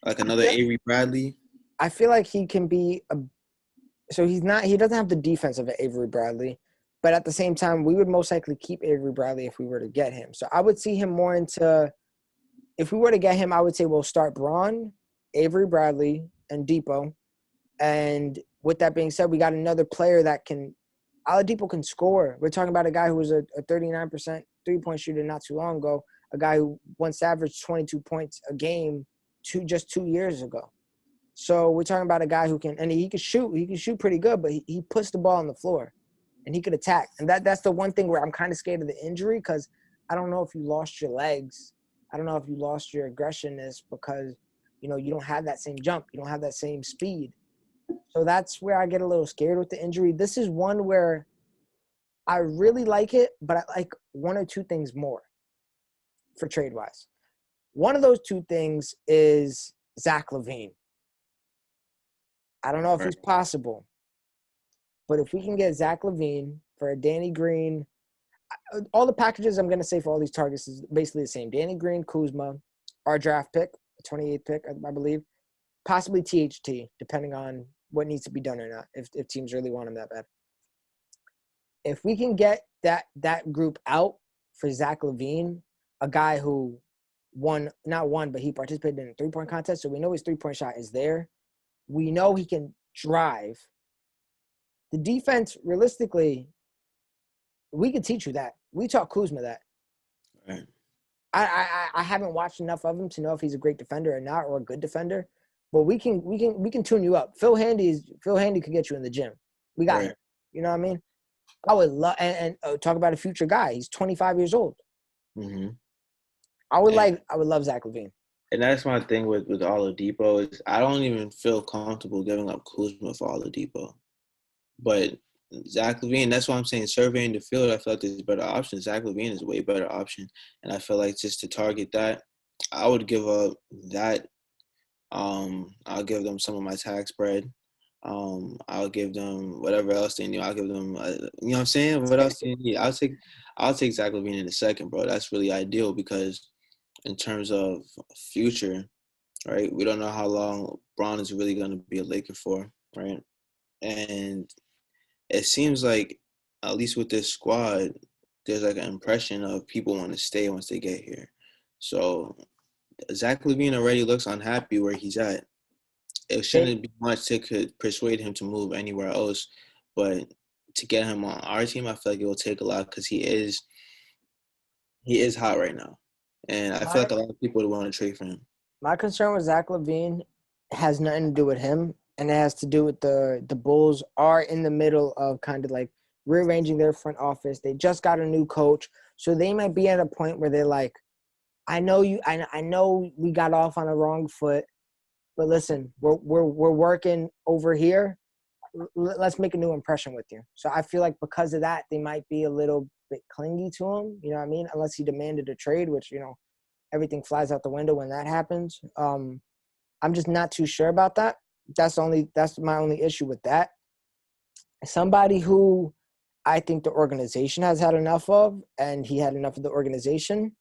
S2: of another Avery Bradley?
S1: I feel like he can be he doesn't have the defense of an Avery Bradley, but at the same time, we would most likely keep Avery Bradley if we were to get him. So I would see him more into, if we were to get him, I would say we'll start Braun, Avery Bradley and Depot. And with that being said, we got another player that can – Oladipo can score. We're talking about a guy who was a 39% three-point shooter not too long ago, a guy who once averaged 22 points a game just 2 years ago. So we're talking about a guy who can – and he can shoot. He can shoot pretty good, but he puts the ball on the floor, and he could attack. And that's the one thing where I'm kind of scared of the injury because I don't know if you lost your legs. I don't know if you lost your aggressionness because, you don't have that same jump. You don't have that same speed. So that's where I get a little scared with the injury. This is one where I really like it, but I like one or two things more for trade-wise. One of those two things is Zach Levine. I don't know if it's possible, but if we can get Zach Levine for a Danny Green, all the packages I'm going to say for all these targets is basically the same. Danny Green, Kuzma, our draft pick, 28th pick, I believe, possibly THT, depending on what needs to be done or not, if teams really want him that bad. If we can get that group out for Zach Levine, a guy who he participated in a three-point contest, so we know his three-point shot is there. We know he can drive. The defense, realistically, we can teach you that. We taught Kuzma that.
S2: Right.
S1: I haven't watched enough of him to know if he's a great defender or not, or a good defender. But we can tune you up. Phil Handy could get you in the gym. We got him. You know what I mean? I would love and talk about a future guy. He's 25 years old.
S2: Mm-hmm.
S1: I would love Zach Levine.
S2: And that's my thing with Oladipo is I don't even feel comfortable giving up Kuzma for Oladipo. But Zach Levine, that's why I'm saying surveying the field, I feel like there's better options. Zach Levine is a way better option. And I feel like just to target that, I would give up that. I'll give them some of my tax bread. I'll give them whatever else they need. I'll give them, you know what I'm saying? What else do you need? I'll take Zach Levine in a second, bro. That's really ideal because in terms of future, right, we don't know how long Braun is really going to be a Laker for, right? And it seems like, at least with this squad, there's like an impression of people want to stay once they get here. So Zach Levine already looks unhappy where he's at. It shouldn't be much that could persuade him to move anywhere else. But to get him on our team, I feel like it will take a lot because he is hot right now. And I feel like a lot of people would want to trade for him.
S1: My concern with Zach Levine has nothing to do with him, and it has to do with the Bulls are in the middle of kind of like rearranging their front office. They just got a new coach, so they might be at a point where they're like, I know we got off on a wrong foot, but listen, we're working over here. Let's make a new impression with you. So I feel like because of that, they might be a little bit clingy to him. You know what I mean? Unless he demanded a trade, which everything flies out the window when that happens. I'm just not too sure about that. That's my only issue with that. Somebody who I think the organization has had enough of, and he had enough of the organization.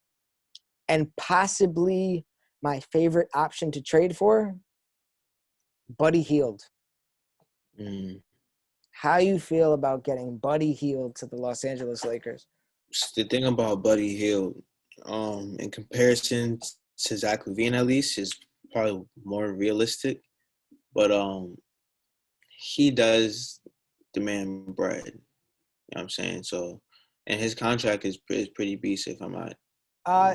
S1: And possibly my favorite option to trade for, Buddy Hield. How you feel about getting Buddy Hield to the Los Angeles Lakers?
S2: The thing about Buddy Hield, in comparison to Zach Levine at least, is probably more realistic. But he does demand bread. You know what I'm saying? So, and his contract is pretty beast, if I'm not.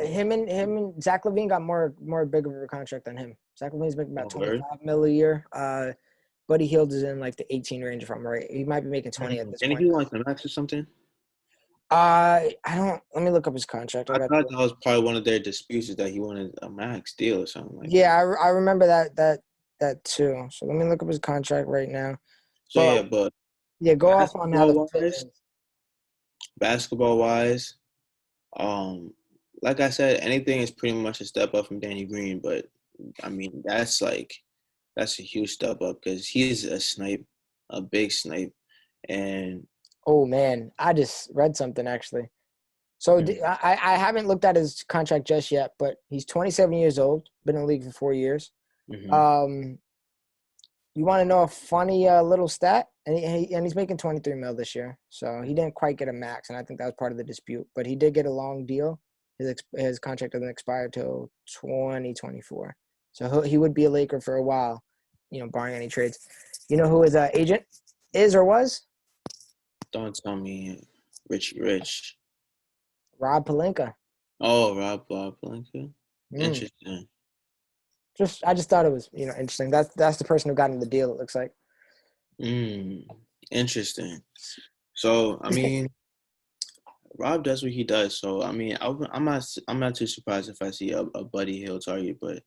S1: Him and Zach Levine got more big of a contract than him. Zach Levine's making about $25 million a year. Buddy Hield is in like the 18 range if I'm right. He might be making 20 at this point.
S2: And he wants the max or something?
S1: I don't. Let me look up his contract.
S2: I thought that was probably one of their disputes is that he wanted a max deal or something like that.
S1: Yeah, I remember that too. So let me look up his contract right now.
S2: So
S1: go off on how the
S2: basketball wise, like I said, anything is pretty much a step up from Danny Green, but I mean that's a huge step up because he's a snipe, a big snipe, and
S1: oh man, I just read something actually. So I haven't looked at his contract just yet, but he's 27 years old, been in the league for 4 years.
S2: Mm-hmm.
S1: You want to know a funny little stat? And he's making 23 mil this year, so he didn't quite get a max, and I think that was part of the dispute. But he did get a long deal. His contract doesn't expire till 2024. So he would be a Laker for a while, barring any trades. You know who his agent is or was?
S2: Don't tell me Richie Rich.
S1: Rob Pelinka.
S2: Oh, Rob Pelinka.
S1: Mm.
S2: Interesting.
S1: I just thought it was interesting. That's the person who got him the deal. It looks like.
S2: Interesting. So I mean, Rob does what he does. So I mean, I'm not too surprised if I see a Buddy Hield target. But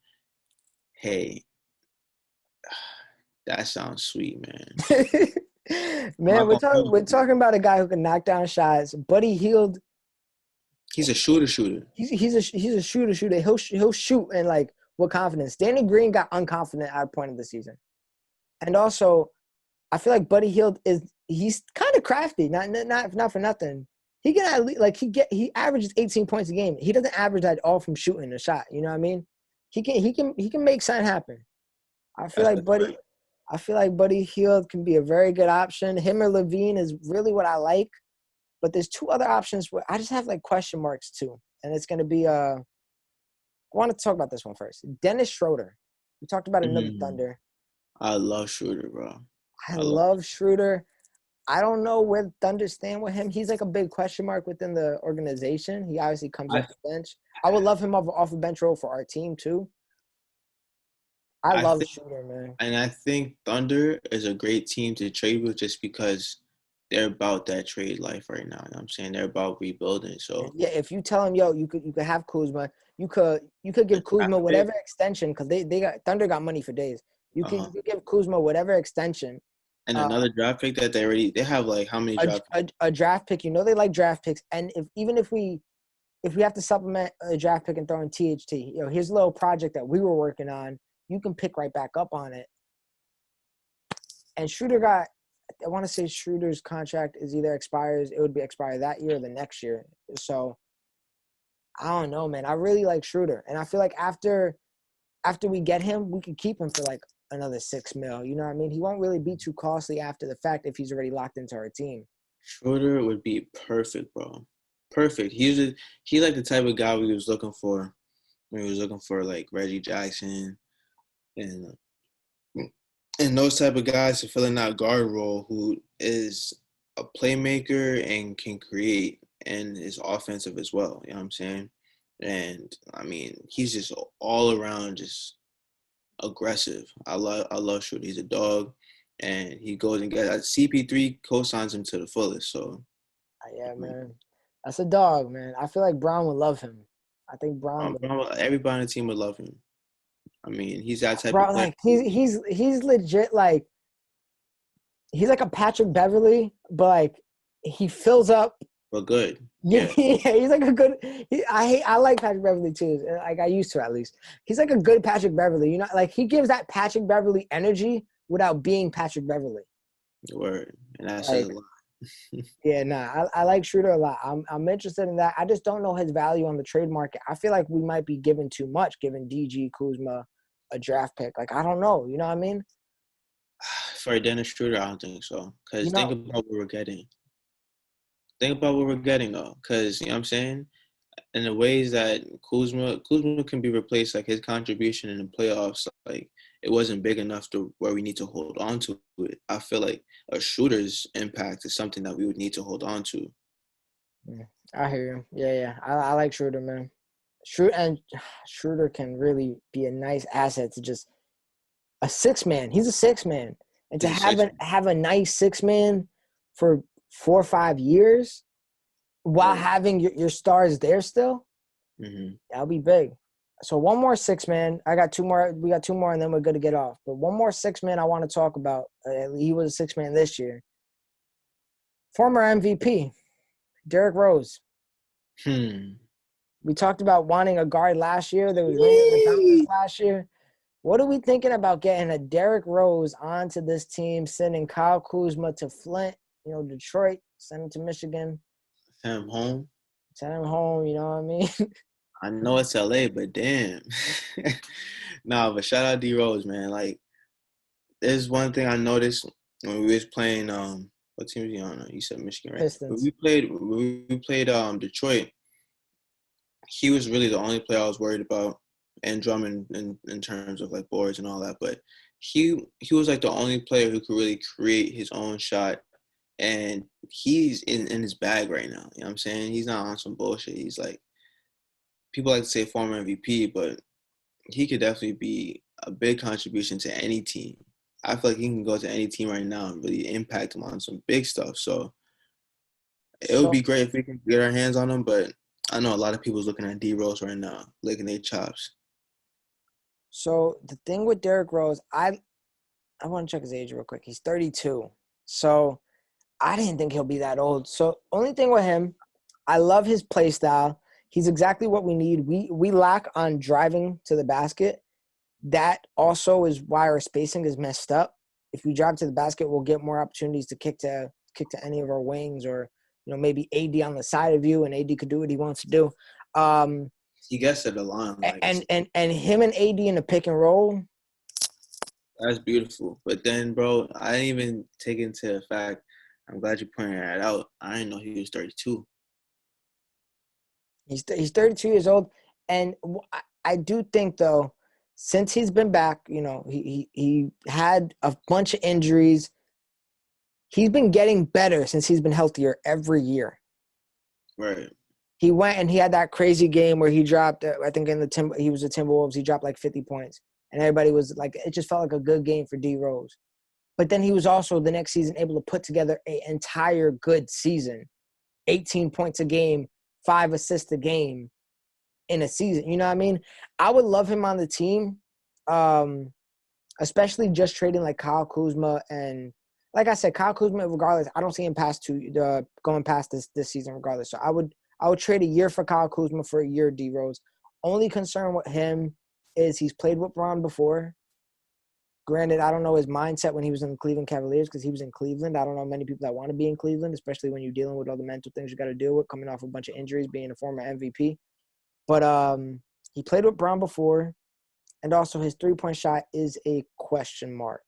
S2: hey, that sounds sweet, man.
S1: Man, we're talking about a guy who can knock down shots. Buddy Hield.
S2: He's a shooter.
S1: He's a shooter. He'll shoot and like with confidence. Danny Green got unconfident at a point of the season, and also I feel like Buddy Hield he's kind of crafty. Not for nothing. He can at least, like he averages 18 points a game. He doesn't average that all from shooting a shot. You know what I mean? He can make something happen. I feel like Buddy Hield can be a very good option. Him or Levine is really what I like. But there's two other options where I just have like question marks too. And it's going to be I want to talk about this one first. Dennis Schroeder. We talked about another Thunder.
S2: I love Schroeder, bro.
S1: I love Schroeder. I don't know where Thunder stand with him. He's like a big question mark within the organization. He obviously comes off the bench. I would love him off the bench role for our team too. I love Schroeder, man.
S2: And I think Thunder is a great team to trade with just because they're about that trade life right now. You know what I'm saying? They're about rebuilding. So
S1: yeah, if you tell him, yo, you could have Kuzma, you could give Kuzma whatever extension because they got Thunder got money for days. You can give Kuzma whatever extension.
S2: And another draft pick that they have like how many draft picks?
S1: A draft pick. They like draft picks. And if we have to supplement a draft pick and throw in THT, here's a little project that we were working on. You can pick right back up on it. And Schroeder I want to say Schroeder's contract is either expires. It would be expired that year or the next year. So I don't know, man. I really like Schroeder, and I feel like after we get him, we could keep him for like another $6 million. You know what I mean? He won't really be too costly after the fact if he's already locked into our team.
S2: Schroeder would be perfect, bro. Perfect. He's like the type of guy we was looking for when he was looking for like Reggie Jackson and those type of guys to fill in that guard role who is a playmaker and can create and is offensive as well. You know what I'm saying? And I mean, he's just all around just aggressive. I love Schroeder. He's a dog, and he goes and gets CP3 co-signs him to the fullest. So
S1: yeah, man, that's a dog, man. I feel like Brown would love him. I think Brown
S2: everybody on the team would love him. I mean, he's that type
S1: of
S2: player.
S1: Like he's legit. Like he's like a Patrick Beverly, but like he fills up.
S2: But good.
S1: Yeah, he's like a good. I like Patrick Beverly too. Like I used to at least. He's like a good Patrick Beverly. Like he gives that Patrick Beverly energy without being Patrick Beverly.
S2: Word, and that says a lot.
S1: Yeah, I like Schroeder a lot. I'm interested in that. I just don't know his value on the trade market. I feel like we might be giving too much, giving DG Kuzma a draft pick. Like I don't know. You know what I mean?
S2: For Dennis Schroeder, I don't think so. Because think about what we're getting. Think about what we're getting though, because you know what I'm saying. In the ways that Kuzma can be replaced, like his contribution in the playoffs, like it wasn't big enough to where we need to hold on to it. I feel like a Schroeder's impact is something that we would need to hold on to.
S1: I hear you. Yeah. I like Schroeder, man. Schroeder can really be a nice asset to just a 6-man. He's a 6-man, and to have a nice 6-man for 4 or 5 years while having your stars there still, that'll be big. So one more 6-man. I got 2 more. We got 2 more, and then we're good to get off. But one more 6-man I want to talk about. He was a 6-man this year. Former MVP, Derrick Rose. We talked about wanting a guard last year. There was rumors about this last year. What are we thinking about getting a Derrick Rose onto this team, sending Kyle Kuzma to Flint, Detroit, send him to Michigan.
S2: Send him home.
S1: You know what I mean?
S2: I know it's LA, but damn. But shout out D Rose, man. Like, there's one thing I noticed when we was playing. What team was he on? You said Michigan, right?
S1: Pistons.
S2: When we played Detroit. He was really the only player I was worried about and Drummond in terms of like boards and all that, but he was like the only player who could really create his own shot, and he's in his bag right now. You know what I'm saying? He's not on some bullshit. He's like, people like to say former MVP, but he could definitely be a big contribution to any team. I feel like he can go to any team right now and really impact them on some big stuff. So it would
S1: So
S2: be great if we can get our hands on him, but I know a lot of people's looking at D Rose right now, licking their chops.
S1: so the thing with Derrick Rose, I want to check his age real quick. He's 32. So I didn't think he'll be that old. So only thing with him, I love his play style. He's exactly what we need. We lack on driving to the basket. That also is why our spacing is messed up. If we drive to the basket, we'll get more opportunities to kick to any of our wings, or maybe AD on the side of you, and AD could do what he wants to do.
S2: He gets to the line. Like,
S1: and him and AD in the pick and roll.
S2: That's beautiful. But then, bro, I didn't even take into the fact. I'm glad you pointed that out. I didn't know he was 32.
S1: He's 32 years old, and I do think though, since he's been back, he had a bunch of injuries. He's been getting better since he's been healthier every year.
S2: Right.
S1: He went and he had that crazy game where he dropped, I think he was the Timberwolves, he dropped like 50 points. And everybody was like, it just felt like a good game for D Rose. But then he was also the next season able to put together an entire good season. 18 points a game, 5 assists a game in a season. You know what I mean? I would love him on the team, especially just trading like Kyle Kuzma. And like I said, Kyle Kuzma, regardless, I don't see him going past this season regardless. So I would trade a year for Kyle Kuzma for a year D Rose. Only concern with him is he's played with Bron before. Granted, I don't know his mindset when he was in the Cleveland Cavaliers because he was in Cleveland. I don't know many people that want to be in Cleveland, especially when you're dealing with all the mental things you got to deal with, coming off a bunch of injuries, being a former MVP. But he played with Bron before, and also his three-point shot is a question mark.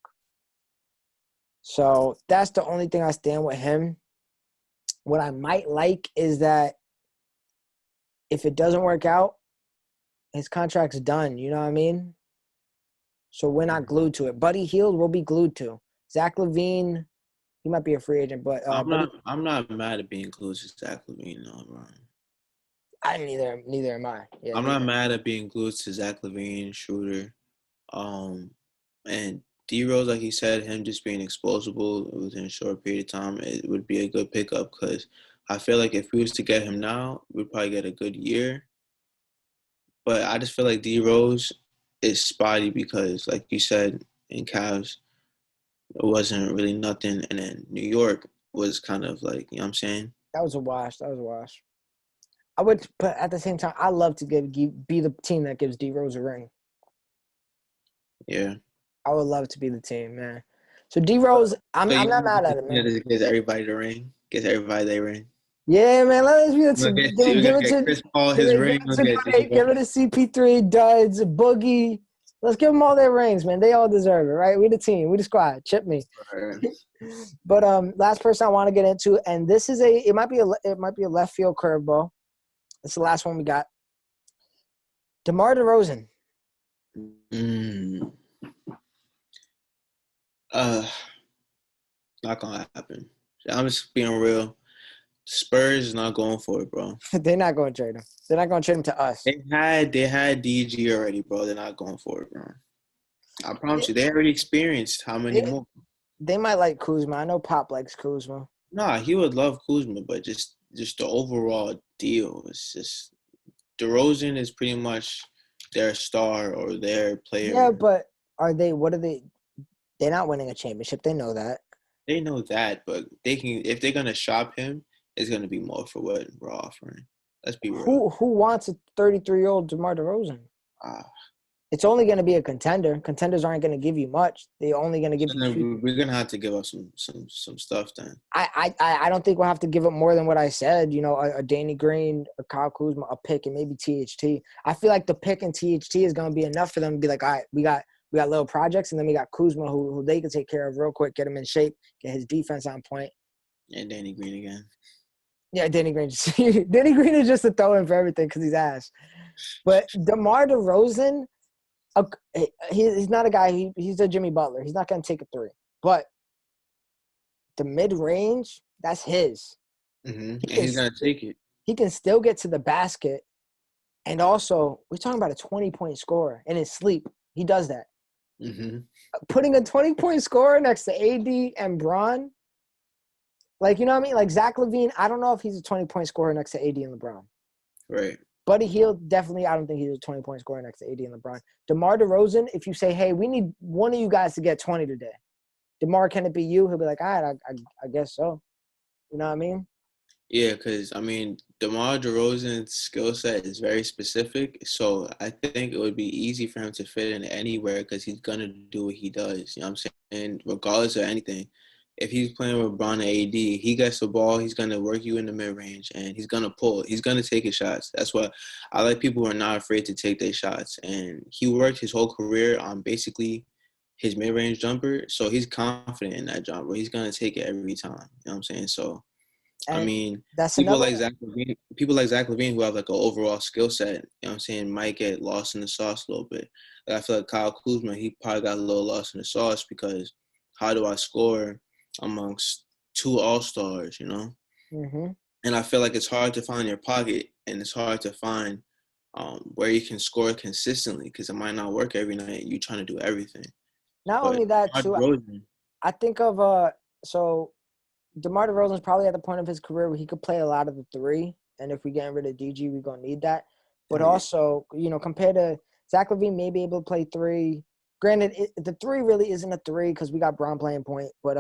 S1: So that's the only thing I stand with him. What I might like is that if it doesn't work out, his contract's done. You know what I mean? So we're not glued to it. Buddy Hield will be glued to. Zach Levine, he might be a free agent, but
S2: I'm not mad at being glued to Zach Levine, no, Ryan.
S1: Neither am I. Yeah,
S2: I'm not mad at being glued to Zach Levine, Schroeder, and D Rose. Like he said, him just being explosible within a short period of time, it would be a good pickup because I feel like if we was to get him now, we'd probably get a good year. But I just feel like D Rose is spotty because, like you said, in Cavs, it wasn't really nothing, and then New York was kind of like, you know what I'm saying?
S1: That was a wash. I would, but at the same time, I love to be the team that gives D Rose a ring.
S2: Yeah.
S1: I would love to be the team, man. So D Rose, I'm not mad at it, man.
S2: Gives everybody the ring. Gives everybody their ring.
S1: Yeah, man. Let's be the team. Give it to
S2: Chris Paul his ring.
S1: Give it to CP3, Duds, Boogie. Let's give them all their rings, man. They all deserve it, right? We the team. We the squad. Chip me.
S2: Right.
S1: But last person I want to get into, and this is it might be a left field curveball. It's the last one we got. DeMar DeRozan.
S2: Not gonna happen. I'm just being real. Spurs is not going for it, bro.
S1: They're not going to trade him. They're not going to trade him to us.
S2: They had DG already, bro. They're not going for it, bro. I promise you, they already experienced how many more.
S1: They might like Kuzma. I know Pop likes Kuzma.
S2: Nah, he would love Kuzma, but just the overall deal is just DeRozan is pretty much their star or their player.
S1: Yeah, but what are they? They're not winning a championship. They know that.
S2: They know that, but if they're gonna shop him, it's gonna be more for what we're offering. Let's be real.
S1: Who wants a 33-year-old DeMar DeRozan? It's only going to be a contender. Contenders aren't going to give you much. They're only going to give you.
S2: We're gonna have to give up some stuff then.
S1: I don't think we'll have to give up more than what I said. A Danny Green, a Kyle Kuzma, a pick, and maybe THT. I feel like the pick and THT is going to be enough for them to be like, all right, we got little projects, and then we got Kuzma who they can take care of real quick, get him in shape, get his defense on point.
S2: And Danny Green again.
S1: Yeah, Danny Green. Danny Green is just a throw-in for everything because he's ass. But DeMar DeRozan, he's not a guy. He's a Jimmy Butler. He's not going to take a three. But the mid-range, that's his.
S2: And he's going to take it.
S1: He can still get to the basket. And also, we're talking about a 20-point scorer in his sleep. He does that. Putting a 20-point scorer next to AD and Bron, like, you know what I mean? Like, Zach Levine, I don't know if he's a 20-point scorer next to AD and LeBron.
S2: Right.
S1: Buddy Hield, definitely, I don't think he's a 20-point scorer next to AD and LeBron. DeMar DeRozan, if you say, hey, we need one of you guys to get 20 today. DeMar, can it be you? He'll be like, all right, I guess so. You know what I mean?
S2: Yeah, because, I mean, DeMar DeRozan's skill set is very specific, so I think it would be easy for him to fit in anywhere because he's going to do what he does, you know what I'm saying, regardless of anything. If he's playing with Bron and AD, he gets the ball, he's going to work you in the mid-range, and he's going to pull. He's going to take his shots. That's why I like people who are not afraid to take their shots, and he worked his whole career on basically his mid-range jumper, so he's confident in that jumper. He's going to take it every time, you know what I'm saying, so.
S1: And
S2: I mean,
S1: that's
S2: people like Zach Levine who have like an overall skill set, you know what I'm saying, might get lost in the sauce a little bit. Like I feel like Kyle Kuzma, he probably got a little lost in the sauce because how do I score amongst two all-stars, you know? And I feel like it's hard to find your pocket and it's hard to find where you can score consistently because it might not work every night. You're trying to do everything.
S1: Not only that, too, I think of DeMar DeRozan's probably at the point of his career where he could play a lot of the three. And if we get rid of DG, we're going to need that. But also, you know, compared to Zach Levine may be able to play three. Granted, the three really isn't a three because we got Bron playing point. But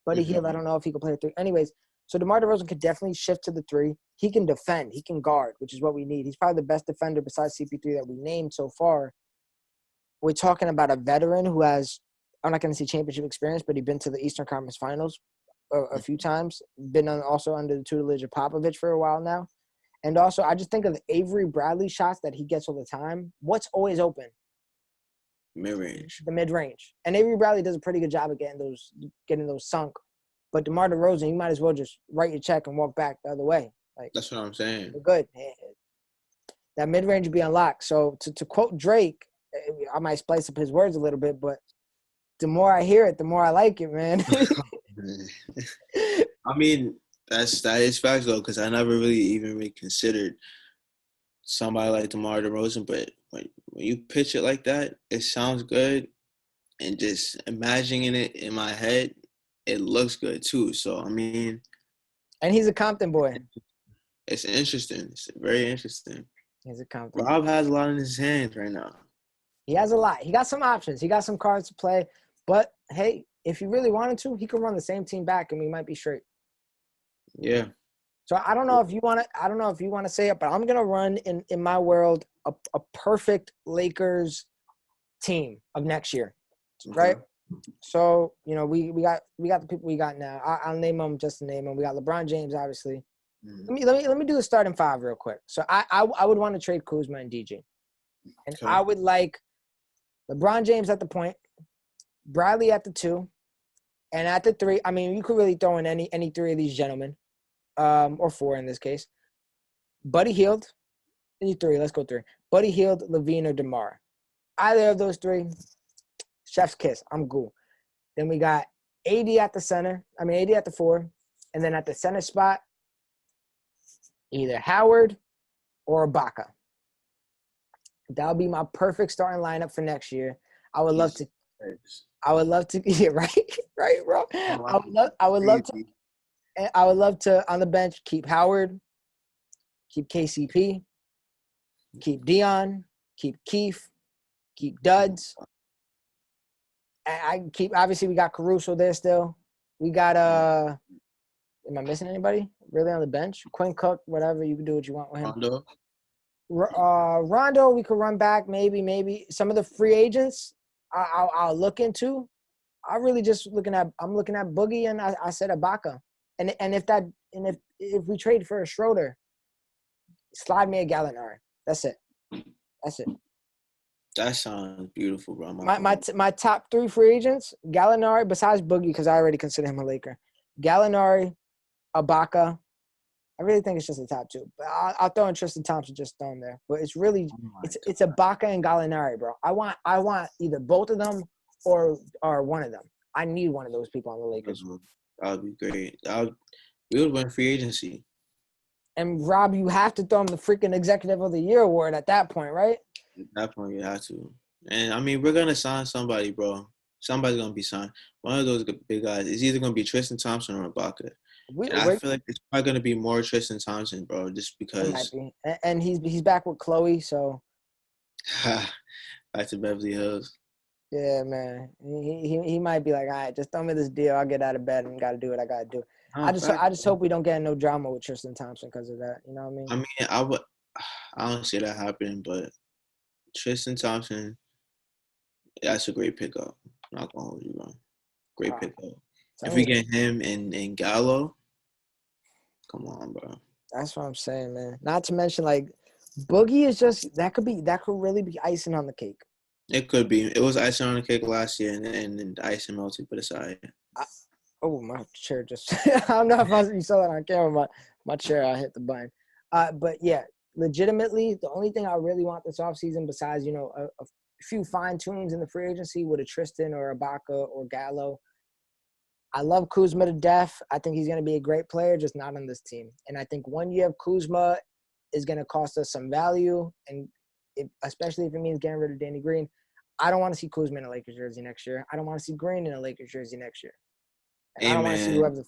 S1: Buddy Hield, I don't know if he could play a three. Anyways, so DeMar DeRozan could definitely shift to the three. He can defend. He can guard, which is what we need. He's probably the best defender besides CP3 that we named so far. We're talking about a veteran who has, I'm not going to say championship experience, but he's been to the Eastern Conference Finals a few times, been also under the tutelage of Popovich for a while now. And also, I just think of the Avery Bradley shots that he gets all the time. What's always open?
S2: Mid-range.
S1: The mid-range. And Avery Bradley does a pretty good job of getting those sunk. But DeMar DeRozan, you might as well just write your check and walk back the other way. Like,
S2: that's what I'm saying.
S1: We're good. That mid-range would be unlocked. So to quote Drake, I might spice up his words a little bit, but the more I hear it, the more I like it, man.
S2: I mean, that is facts though, because I never really considered somebody like DeMar DeRozan, but when you pitch it like that, it sounds good, and just imagining it in my head, it looks good too. So I mean,
S1: and he's a Compton boy.
S2: It's interesting. It's very interesting.
S1: He's a Compton.
S2: Rob has a lot in his hands right now.
S1: He has a lot. He got some options. He got some cards to play, but hey, if he really wanted to, he could run the same team back, and we might be straight.
S2: Yeah.
S1: So I don't know if you want to say it, but I'm gonna run in my world a perfect Lakers team of next year, right? So you know we got the people we got now. I'll name them just to name them. We got LeBron James, obviously. Let me do the starting five real quick. So I would want to trade Kuzma and DG, and I would like LeBron James at the point, Bradley at the 2, and at the 3. I mean, you could really throw in any 3 of these gentlemen. Or 4 in this case. Buddy Hield. 3. Let's go 3. Buddy Hield, Levine, or DeMar. Either of those 3, chef's kiss. I'm cool. Then we got AD at the center. AD at the 4. And then at the center spot, either Howard or Ibaka. That would be my perfect starting lineup for next year. I would love to. Yeah, right, bro. I would love to, on the bench, keep Howard, keep KCP, keep Dion, keep Keith, keep Duds. I keep, obviously, we got Caruso there still. We got, am I missing anybody really on the bench? Quinn Cook, whatever. You can do what you want with him. Rondo, we could run back, maybe. Some of the free agents I'll look into. I'm looking at Boogie, and I said Ibaka. And if we trade for a Schroeder, slide me a Gallinari. That's it.
S2: That sounds beautiful, bro.
S1: My top 3 free agents: Gallinari, besides Boogie, because I already consider him a Laker. Gallinari, Ibaka, I really think it's just the top two. But I'll throw in Tristan Thompson, just throw him there. But it's really
S2: Oh my
S1: it's Ibaka and Gallinari, bro. I want either both of them or one of them. I need one of those people on the Lakers.
S2: That would be great. We would win free agency.
S1: And Rob, you have to throw him the freaking Executive of the Year award at that point, right?
S2: At that point, you have to. And I mean, we're gonna sign somebody, bro. Somebody's gonna be signed. One of those big guys. It's either gonna be Tristan Thompson or Ibaka. And I feel like it's probably gonna be more Tristan Thompson, bro, just because.
S1: It might be. And he's back with Chloe, so.
S2: Back to Beverly Hills.
S1: Yeah, man. He might be like, all right, just throw me this deal. I'll get out of bed and got to do what I got to do. I just hope we don't get no drama with Tristan Thompson because of that. You know what I mean?
S2: I mean, I don't see that happening, but Tristan Thompson, that's a great pickup. I'm not gonna hold you, bro. Great pickup. If we get him and Gallo, come on, bro.
S1: That's what I'm saying, man. Not to mention, like, Boogie is just that could really be icing on the cake.
S2: It could be. It was icing on the cake last year, and the icing melted, but it's all right.
S1: My chair just – I don't know if you saw that on camera. My chair, I hit the button. But, yeah, legitimately, the only thing I really want this offseason besides, you know, a few fine-tunes in the free agency with a Tristan or a Ibaka or Gallo. I love Kuzma to death. I think he's going to be a great player, just not on this team. And I think 1 year of Kuzma is going to cost us some value, and especially if it means getting rid of Danny Green. I don't want to see Kuzma in a Lakers jersey next year. I don't want to see Green in a Lakers jersey next year. And I don't want to see whoever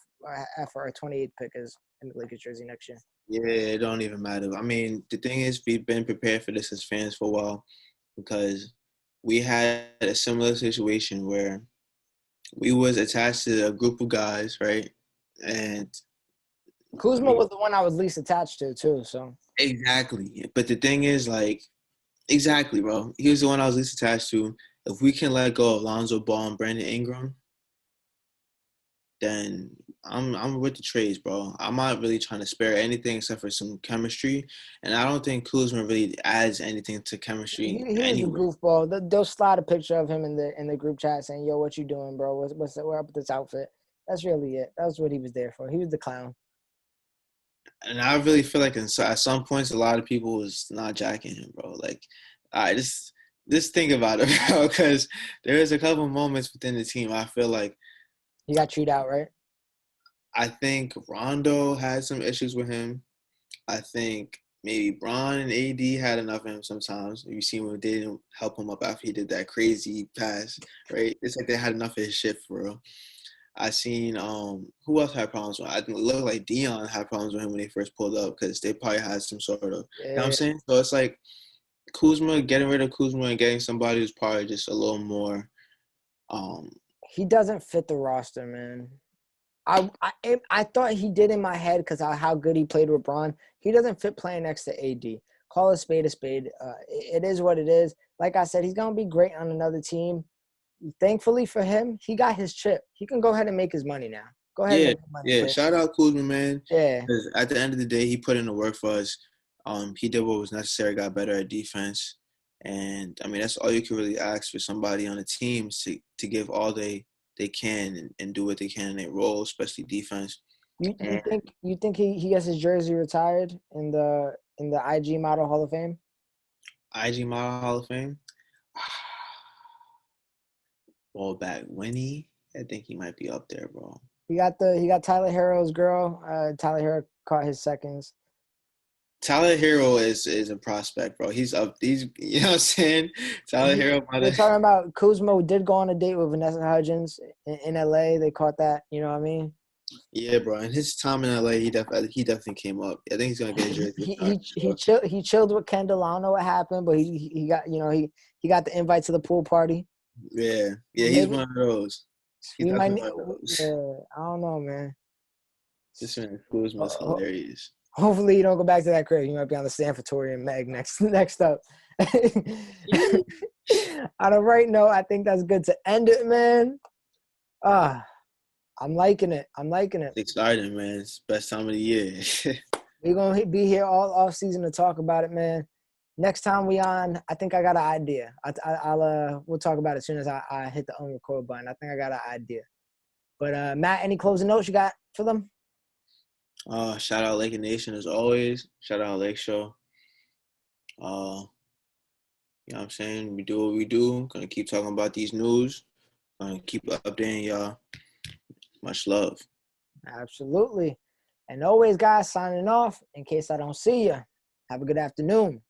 S1: for our 28th pick is in the Lakers jersey next year.
S2: Yeah, it don't even matter. I mean, the thing is, we've been prepared for this as fans for a while because we had a similar situation where we was attached to a group of guys, right? And
S1: Kuzma was the one I was least attached to, too. So
S2: exactly. But the thing is, like, exactly, bro. He was the one I was least attached to. If we can let go of Lonzo Ball and Brandon Ingram, then I'm with the trades, bro. I'm not really trying to spare anything except for some chemistry, and I don't think Kuzma really adds anything to chemistry.
S1: He was a goofball. They'll slide a picture of him in the group chat saying, "Yo, what you doing, bro? What's up with this outfit?" That's really it. That's what he was there for. He was the clown.
S2: And I really feel like at some points, a lot of people was not jacking him, bro. Like, all right, just think about it, bro, because there is a couple moments within the team I feel like
S1: he got chewed out, right?
S2: I think Rondo had some issues with him. I think maybe Bron and AD had enough of him sometimes. You see when they didn't help him up after he did that crazy pass, right? It's like they had enough of his shit for real. I seen who else had problems with him? I think it looked like Dion had problems with him when they first pulled up because they probably had some sort of you know what I'm saying? So it's like Kuzma, getting rid of Kuzma and getting somebody who's probably just a little more
S1: he doesn't fit the roster, man. I thought he did in my head because of how good he played with Bron. He doesn't fit playing next to AD. Call a spade a spade. It is what it is. Like I said, he's going to be great on another team. Thankfully for him, he got his chip. He can go ahead and make his money now. Go ahead and make his money.
S2: Yeah. Shout out Kuzma, man.
S1: Yeah.
S2: Because at the end of the day, he put in the work for us. He did what was necessary, got better at defense. And, I mean, that's all you can really ask for somebody on a team to give all they can and do what they can in their role, especially defense.
S1: You think he gets his jersey retired in the IG Model Hall of Fame?
S2: IG Model Hall of Fame? Ball back Winnie. I think he might be up there, bro.
S1: He got Tyler Herro's girl. Tyler Herro caught his seconds.
S2: Tyler Herro is a prospect, bro. He's up. You know what I'm saying? Tyler Herro.
S1: We're talking about Kuzma did go on a date with Vanessa Hudgens in LA. They caught that. You know what I mean?
S2: Yeah, bro. In his time in LA, he definitely came up. I think he's gonna get a
S1: jersey. He chilled with Kendall. I don't know what happened, but he got he got the invite to the pool party.
S2: Yeah. He's one of those.
S1: Yeah, I don't know, man.
S2: This man Kuzma's hilarious.
S1: Hopefully you don't go back to that crib. You might be on the Sanfordtorium and Meg next up. On a right note, I think that's good to end it, man. I'm liking it. It's
S2: exciting, man. It's the best time of the year.
S1: We're going to be here all off season to talk about it, man. Next time we on, I think I got an idea. We'll talk about it as soon as I hit the unrecord button. I think I got an idea. But, Matt, any closing notes you got for them?
S2: Shout out Laker Nation as always. Shout out Lake Show. You know what I'm saying? We do what we do. Gonna keep talking about these news. Gonna keep updating y'all. Much love.
S1: Absolutely. And always, guys, signing off in case I don't see you. Have a good afternoon,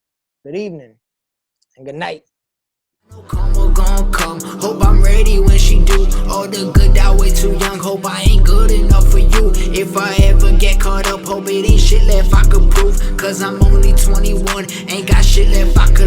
S1: good evening, and good night.
S3: Karma gon' come, hope I'm ready when she do. All the good die way too young, hope I ain't good enough for you. If I ever get caught up, hope it ain't shit left I could prove. Cause I'm only 21, ain't got shit left I could